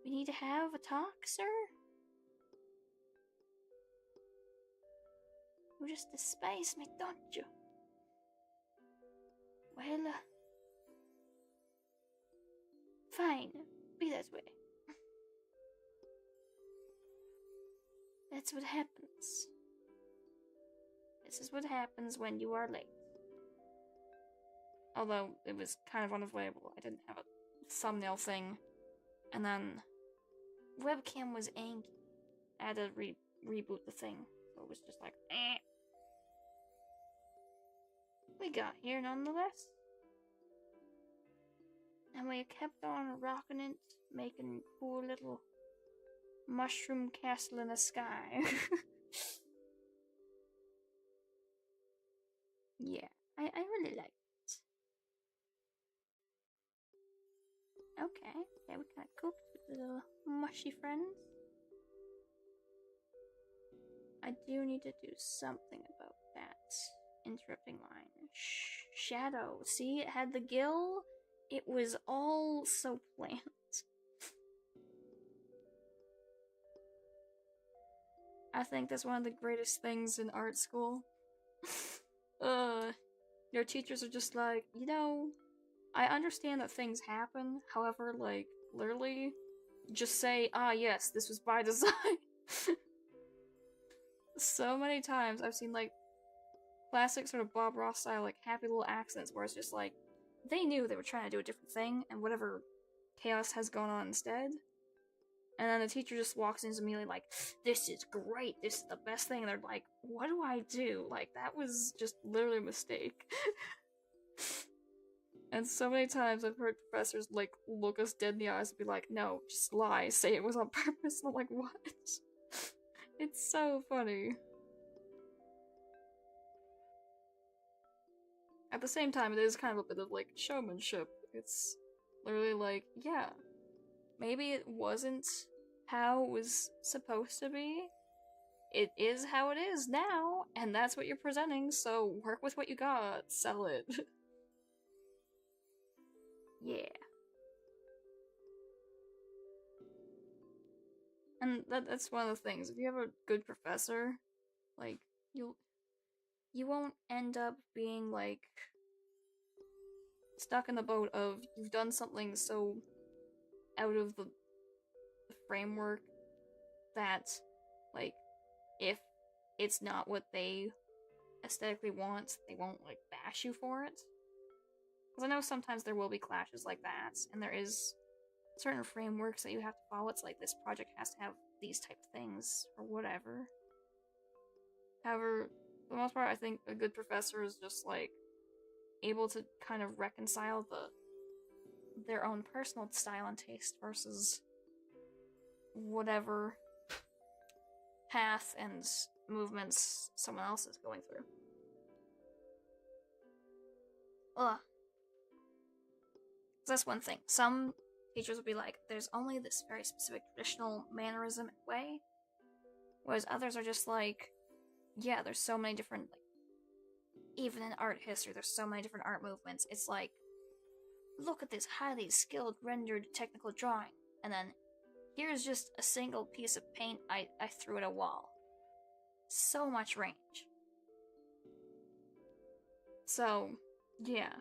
We need to have a talk, sir? You just despise me, don't you? Well, fine. Be that way. That's what happens. This is what happens when you are late. Although, it was kind of unavoidable. I didn't have a thumbnail thing. And then, webcam was angry. I had to reboot the thing. So it was just like, eh. We got here nonetheless. And we kept on rocking it, making cool little mushroom castle in the sky. Yeah, I really like it. Okay, yeah, we kind of cooked with the little mushy friends. I do need to do something about that interrupting line. Shadow. See, it had the gill. It was all so planned. I think that's one of the greatest things in art school. Your teachers are just like, you know, I understand that things happen, however, like, literally, just say, ah, yes, this was by design. So many times I've seen, like, classic sort of Bob Ross style, like, happy little accents where it's just like, they knew they were trying to do a different thing, and whatever chaos has gone on instead. And then the teacher just walks in and is immediately like, this is great, this is the best thing, and they're like, what do I do? Like, that was just literally a mistake. And so many times I've heard professors, like, look us dead in the eyes and be like, no, just lie, say it was on purpose, and I'm like, what? It's so funny. At the same time, it is kind of a bit of, like, showmanship. It's literally like, yeah, maybe it wasn't how it was supposed to be. It is how it is now, and that's what you're presenting, so work with what you got, sell it. Yeah. And that's one of the things. If you have a good professor, like, you won't end up being, like, stuck in the boat of you've done something so out of the framework that, like, if it's not what they aesthetically want, they won't, like, bash you for it. Because I know sometimes there will be clashes like that, and there is certain frameworks that you have to follow. It's like, this project has to have these type of things, or whatever. However, for the most part, I think a good professor is just, like, able to kind of reconcile their own personal style and taste versus whatever path and movements someone else is going through. Ugh. That's one thing. Some teachers will be like, there's only this very specific traditional mannerism and way, whereas others are just like, yeah, there's so many different, like, even in art history, there's so many different art movements. It's like, look at this highly skilled rendered technical drawing, and then here's just a single piece of paint I threw at a wall. So much range. So, yeah.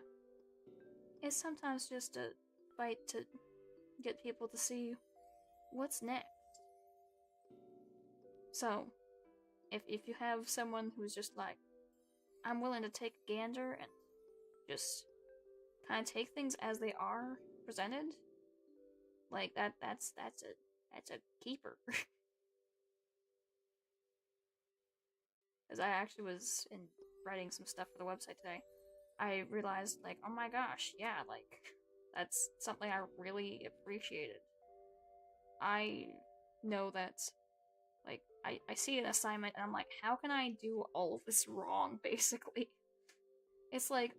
It's sometimes just a fight to get people to see what's next. So, if you have someone who's just like, I'm willing to take a gander and just kind of take things as they are presented, like, that's a keeper. As I actually was writing some stuff for the website today, I realized, like, oh my gosh, yeah, like, that's something I really appreciated. I know that, like, I see an assignment and I'm like, how can I do all of this wrong, basically? It's like,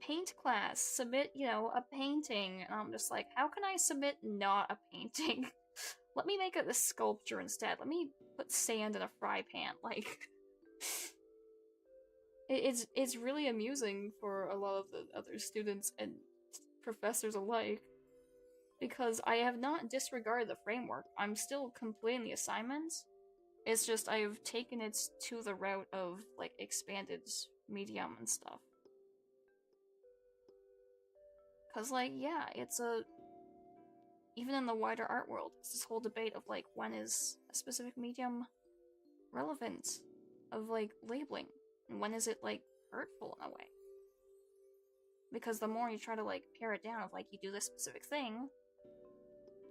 paint class, submit, you know, a painting, and I'm just like, how can I submit not a painting? Let me make it a sculpture instead. Let me put sand in a fry pan, like... It's really amusing for a lot of the other students and professors alike. because I have not disregarded the framework. I'm still completing the assignments. It's just I've taken it to the route of, like, expanded medium and stuff. Because, like, yeah, it's even in the wider art world, it's this whole debate of, like, when is a specific medium relevant of, like, labeling, and when is it, like, hurtful in a way. Because the more you try to, like, pare it down of, like, you do this specific thing,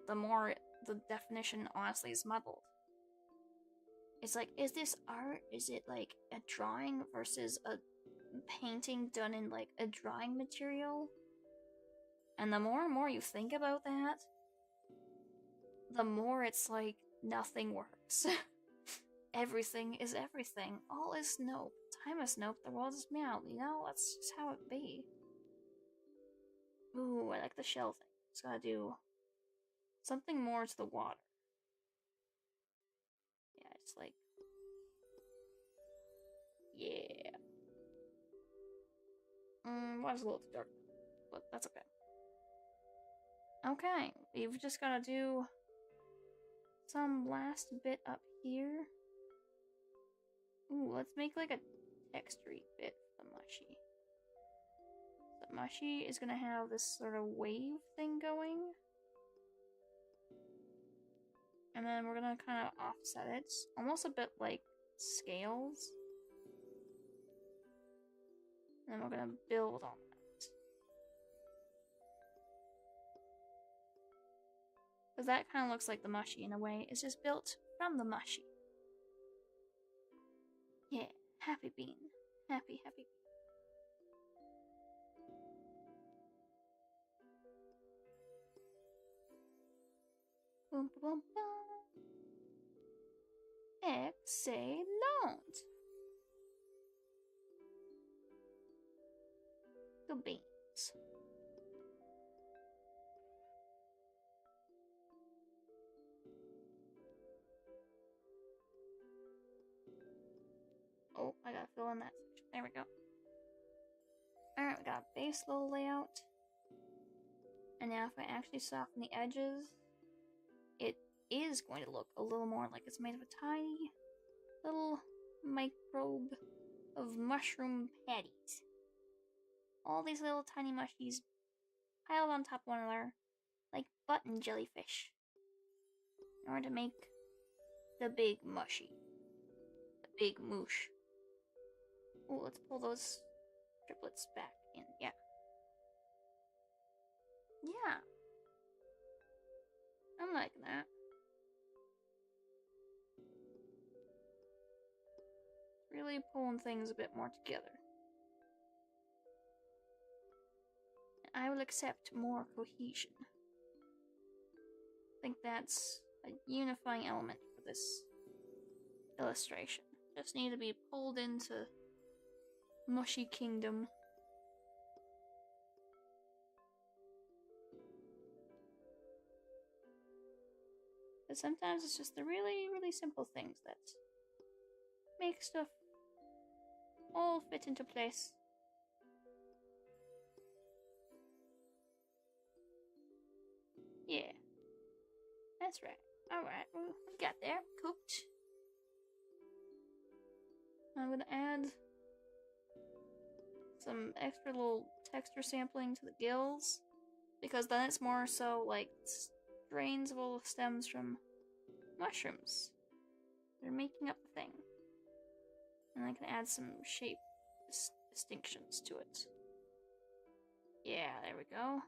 the more the definition honestly is muddled. It's like, is this art? Is it, like, a drawing versus a painting done in, like, a drawing material? And the more and more you think about that, the more it's like, nothing works. Everything is everything. All is nope. Time is nope. The world is meow. You know, that's just how it be. Ooh, I like the shell thing. Just gotta do something more to the water. Yeah, it's like... yeah. Water's a little too dark. But that's okay. Okay, we've just gotta do some last bit up here. Ooh, let's make like a textury bit for the mushy. The mushy is gonna have this sort of wave thing going. And then we're gonna kind of offset it. Almost a bit like scales. And then we're gonna build on that. Because that kind of looks like the mushy in a way. It's just built from the mushy. Yeah, happy bean. Happy, happy bean. Boom, boom, boom. Excellent. Good beans. Oh, I gotta fill in that section. There we go. Alright, we got a base little layout. And now if I actually soften the edges, it is going to look a little more like it's made of a tiny little microbe of mushroom patties. All these little tiny mushies piled on top of one another like button jellyfish in order to make the big mushy. The big moosh. Oh, let's pull those triplets back in. Yeah. Yeah. I'm liking that. Really pulling things a bit more together. And I will accept more cohesion. I think that's a unifying element for this illustration. Just need to be pulled into Mushy Kingdom. But sometimes it's just the really, really simple things that make stuff all fit into place. Yeah. That's right. Alright, we got there. Cooked. I'm gonna add some extra little texture sampling to the gills, because then it's more so like strains of all the stems from mushrooms. They're making up the thing. And I can add some shape distinctions to it. Yeah, there we go.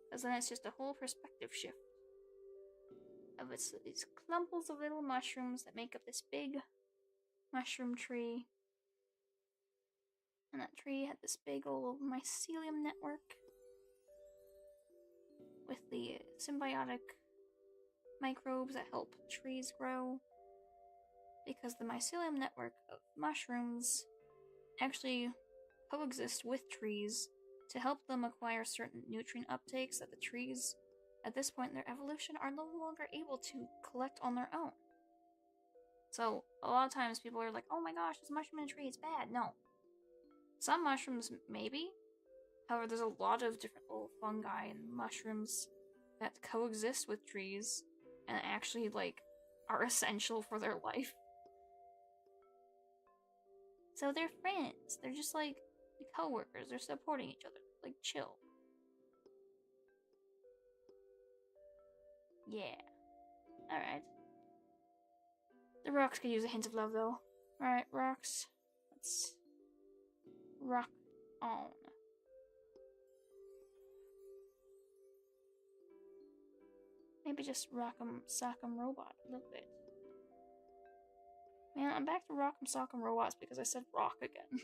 Because then it's just a whole perspective shift of these clumples of little mushrooms that make up this big mushroom tree. And that tree had this big old mycelium network with the symbiotic microbes that help trees grow. Because the mycelium network of mushrooms actually coexist with trees to help them acquire certain nutrient uptakes that the trees, at this point in their evolution, are no longer able to collect on their own. So, a lot of times people are like, oh my gosh, this mushroom in a tree, it's bad. No. Some mushrooms, maybe, However, there's a lot of different little fungi and mushrooms that coexist with trees and actually, like, are essential for their life. So they're friends. They're just like co-workers. They're supporting each other. Like, chill. Yeah. Alright. The rocks could use a hint of love, though. Alright, rocks. Let's rock on. Maybe just rock'em sock'em robot a little bit. Man, I'm back to rock'em sock'em robots because I said rock again.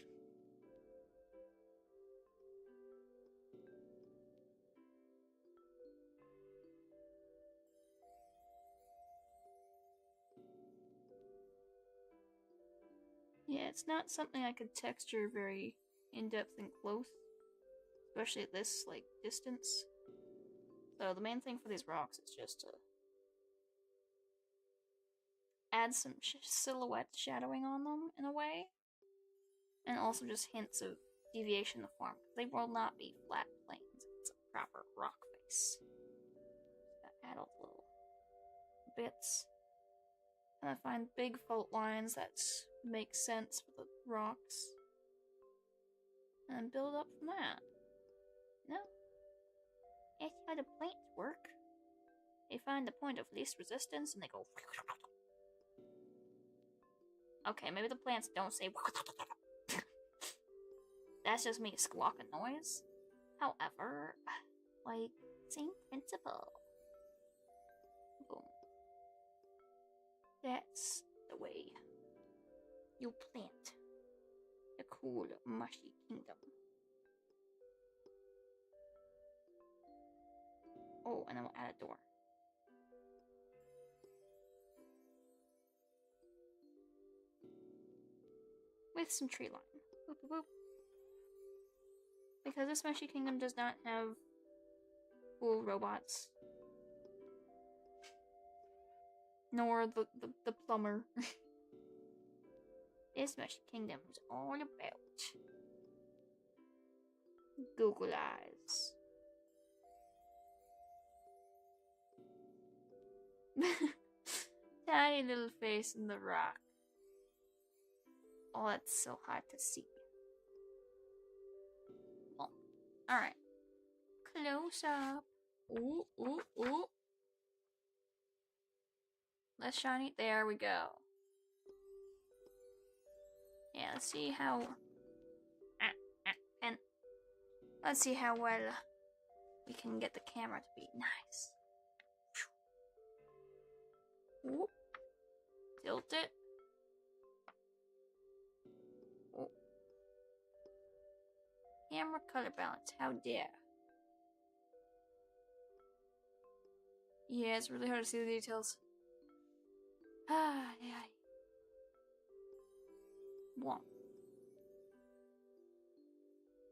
Yeah, it's not something I could texture very in-depth and close. Especially at this, like, distance. So the main thing for these rocks is just to add some silhouette shadowing on them, in a way. And also just hints of deviation of form. They will not be flat planes. It's a proper rock face. Add all the little bits. And I find big fault lines that make sense for the rocks. And build up from that. No? That's how the plants work. They find the point of least resistance and they go. Okay, maybe the plants don't say. That's just me squawking noise. However, like, same principle. Boom. That's the way you plant the cool, mushy kingdom. Oh, and then we'll add a door. With some tree line. Boop, boop, boop. Because this mushy kingdom does not have cool robots. Nor the plumber. This mushy kingdom is all about Google eyes. Tiny little face in the rock. Oh, that's so hard to see. Oh, alright. Close up. Ooh, ooh, ooh. Let's shine it. There we go. Yeah, let's see how... and let's see how well we can get the camera to be nice. Ooh. Tilt it. Ooh. Camera color balance, how dare. Yeah, it's really hard to see the details. Ah, yeah. One.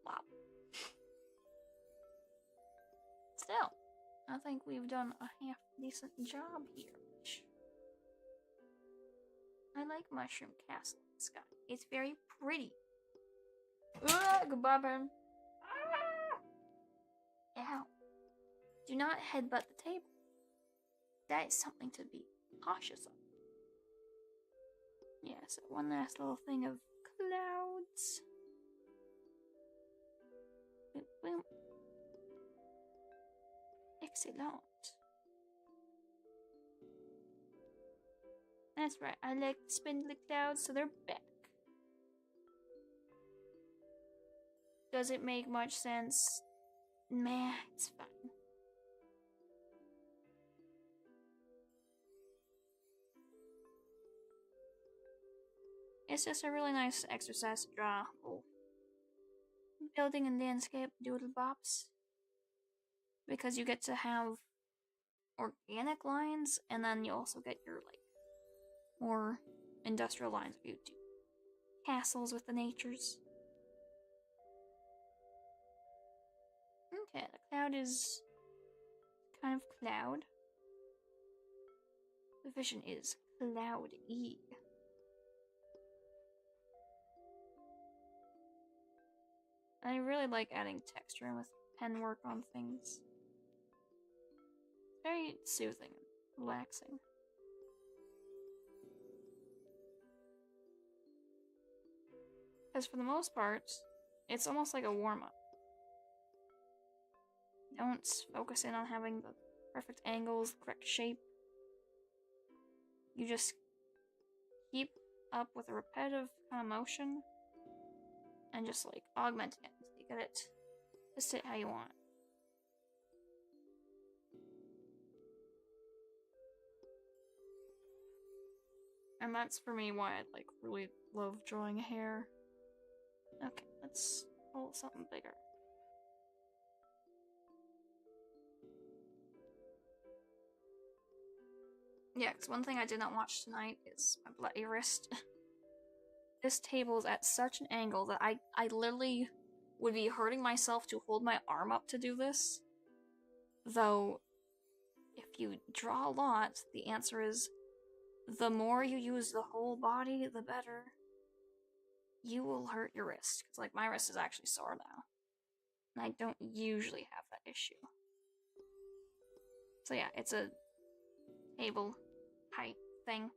Wow. Still, I think we've done a half decent job here. I like Mushroom Castle in the sky. It's very pretty. Goodbye, Ben. Ow. Do not headbutt the table. That is something to be cautious of. Yeah, so one last little thing of clouds. Boom, boom. Excellent. That's right, I like the spindly clouds, so they're back. Does it make much sense? Meh, it's fine. It's just a really nice exercise to draw building and landscape doodle bops. Because you get to have organic lines, and then you also get your, like, more industrial lines where you do castles with the natures. Okay, the cloud is kind of cloud. The vision is cloudy. I really like adding texture with pen work on things. Very soothing and relaxing. Because for the most part, it's almost like a warm-up. Don't focus in on having the perfect angles, the correct shape. You just keep up with a repetitive kind of motion and just like augmenting it until you get it to sit how you want. And that's for me why I like really love drawing hair. Okay, let's pull something bigger. Yeah, because one thing I did not watch tonight is my bloody wrist. This table is at such an angle that I literally would be hurting myself to hold my arm up to do this. Though, if you draw a lot, the answer is the more you use the whole body, the better. You will hurt your wrist. Because, like, my wrist is actually sore now. And I don't usually have that issue. So yeah, it's a table height thing.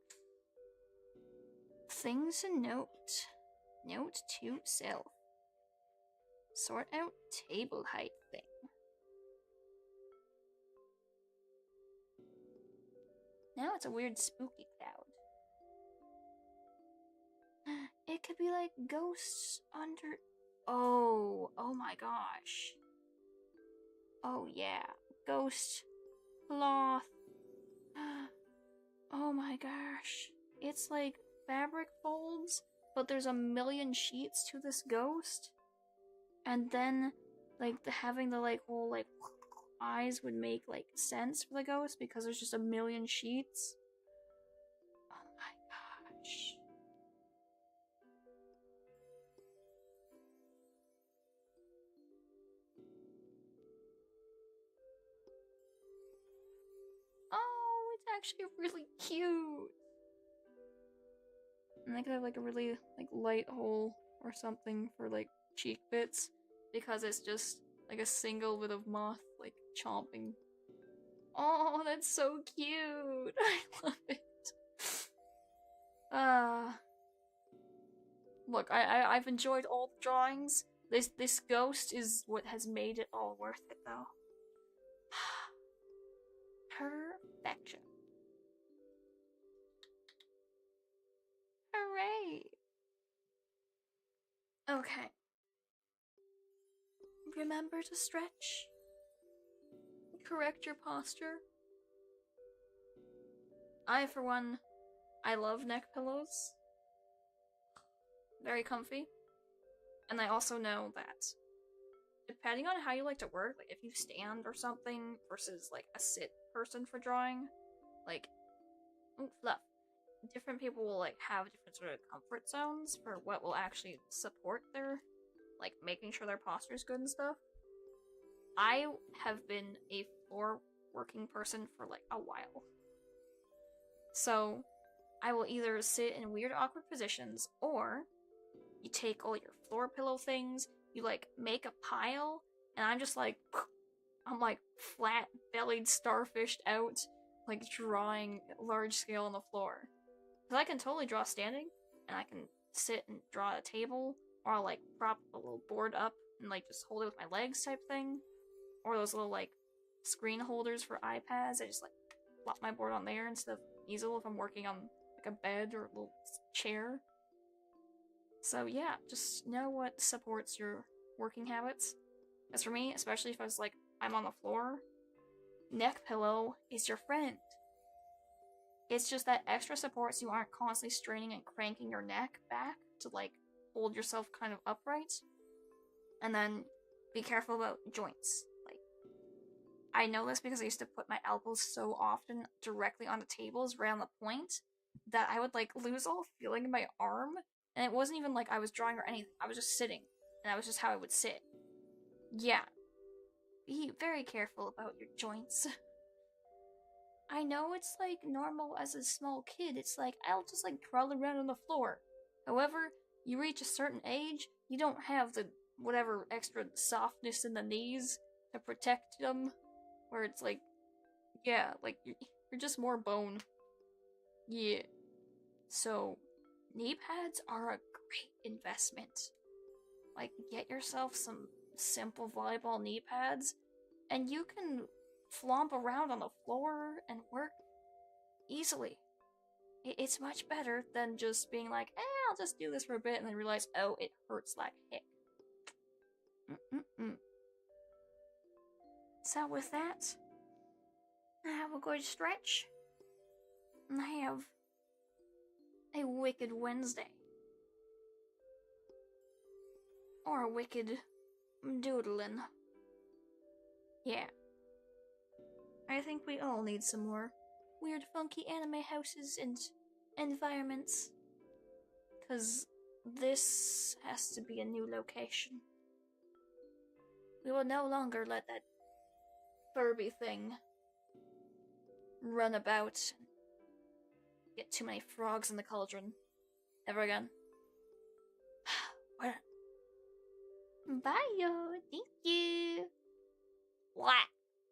Things to note. Note to self. Sort out table height thing. Now it's a weird spooky cloud. It could be like ghosts under... Oh my gosh. Oh yeah, ghost cloth. Oh my gosh. It's like fabric folds, but there's a million sheets to this ghost. And then, like, having the, like, whole, like, eyes would make, like, sense for the ghost because there's just a million sheets. Oh my gosh. Oh, it's actually really cute. And I could have, like, a really, like, light hole or something for, like, cheek bits. Because it's just, like, a single bit of moth, like, chomping. Oh, that's so cute! I love it. Look, I've enjoyed all the drawings. This ghost is what has made it all worth it, though. Perfection. Hooray! Okay. Remember to stretch. Correct your posture. For one, I love neck pillows. Very comfy. And I also know that depending on how you like to work, like if you stand or something versus like a sit person for drawing, like, fluff. Different people will like have different sort of comfort zones for what will actually support their, like, making sure their posture is good and stuff. I have been a floor working person for like a while. So I will either sit in weird awkward positions, or you take all your floor pillow things, you like make a pile, and I'm just like, I'm like flat bellied starfished out, like drawing large scale on the floor. Because I can totally draw standing, and I can sit and draw at a table, or I'll like prop a little board up and like just hold it with my legs type thing. Or those little like screen holders for iPads, I just like plop my board on there instead of easel if I'm working on like a bed or a little chair. So yeah, just know what supports your working habits. As for me, especially if I was like, I'm on the floor, neck pillow is your friend. It's just that extra support so you aren't constantly straining and cranking your neck back to like hold yourself kind of upright. And then be careful about joints. Like, I know this because I used to put my elbows so often directly onto tables right on the point that I would like lose all feeling in my arm. And it wasn't even like I was drawing or anything. I was just sitting. And that was just how I would sit. Yeah. Be very careful about your joints. I know it's like normal as a small kid. It's like, I'll just like crawl around on the floor. However, you reach a certain age, you don't have the whatever extra softness in the knees to protect them, where it's like, yeah, like you're just more bone. Yeah. So, knee pads are a great investment. Like, get yourself some simple volleyball knee pads, and you can flomp around on the floor and work easily. It's much better than just being like, I'll just do this for a bit, and then realize, oh, it hurts like heck. So with that, I have a good stretch, and I have a wicked Wednesday. Or a wicked doodlin'. Yeah. I think we all need some more weird, funky anime houses and environments. 'Cause this has to be a new location. We will no longer let that Furby thing run about and get too many frogs in the cauldron ever again. Bye, yo. Thank you. What?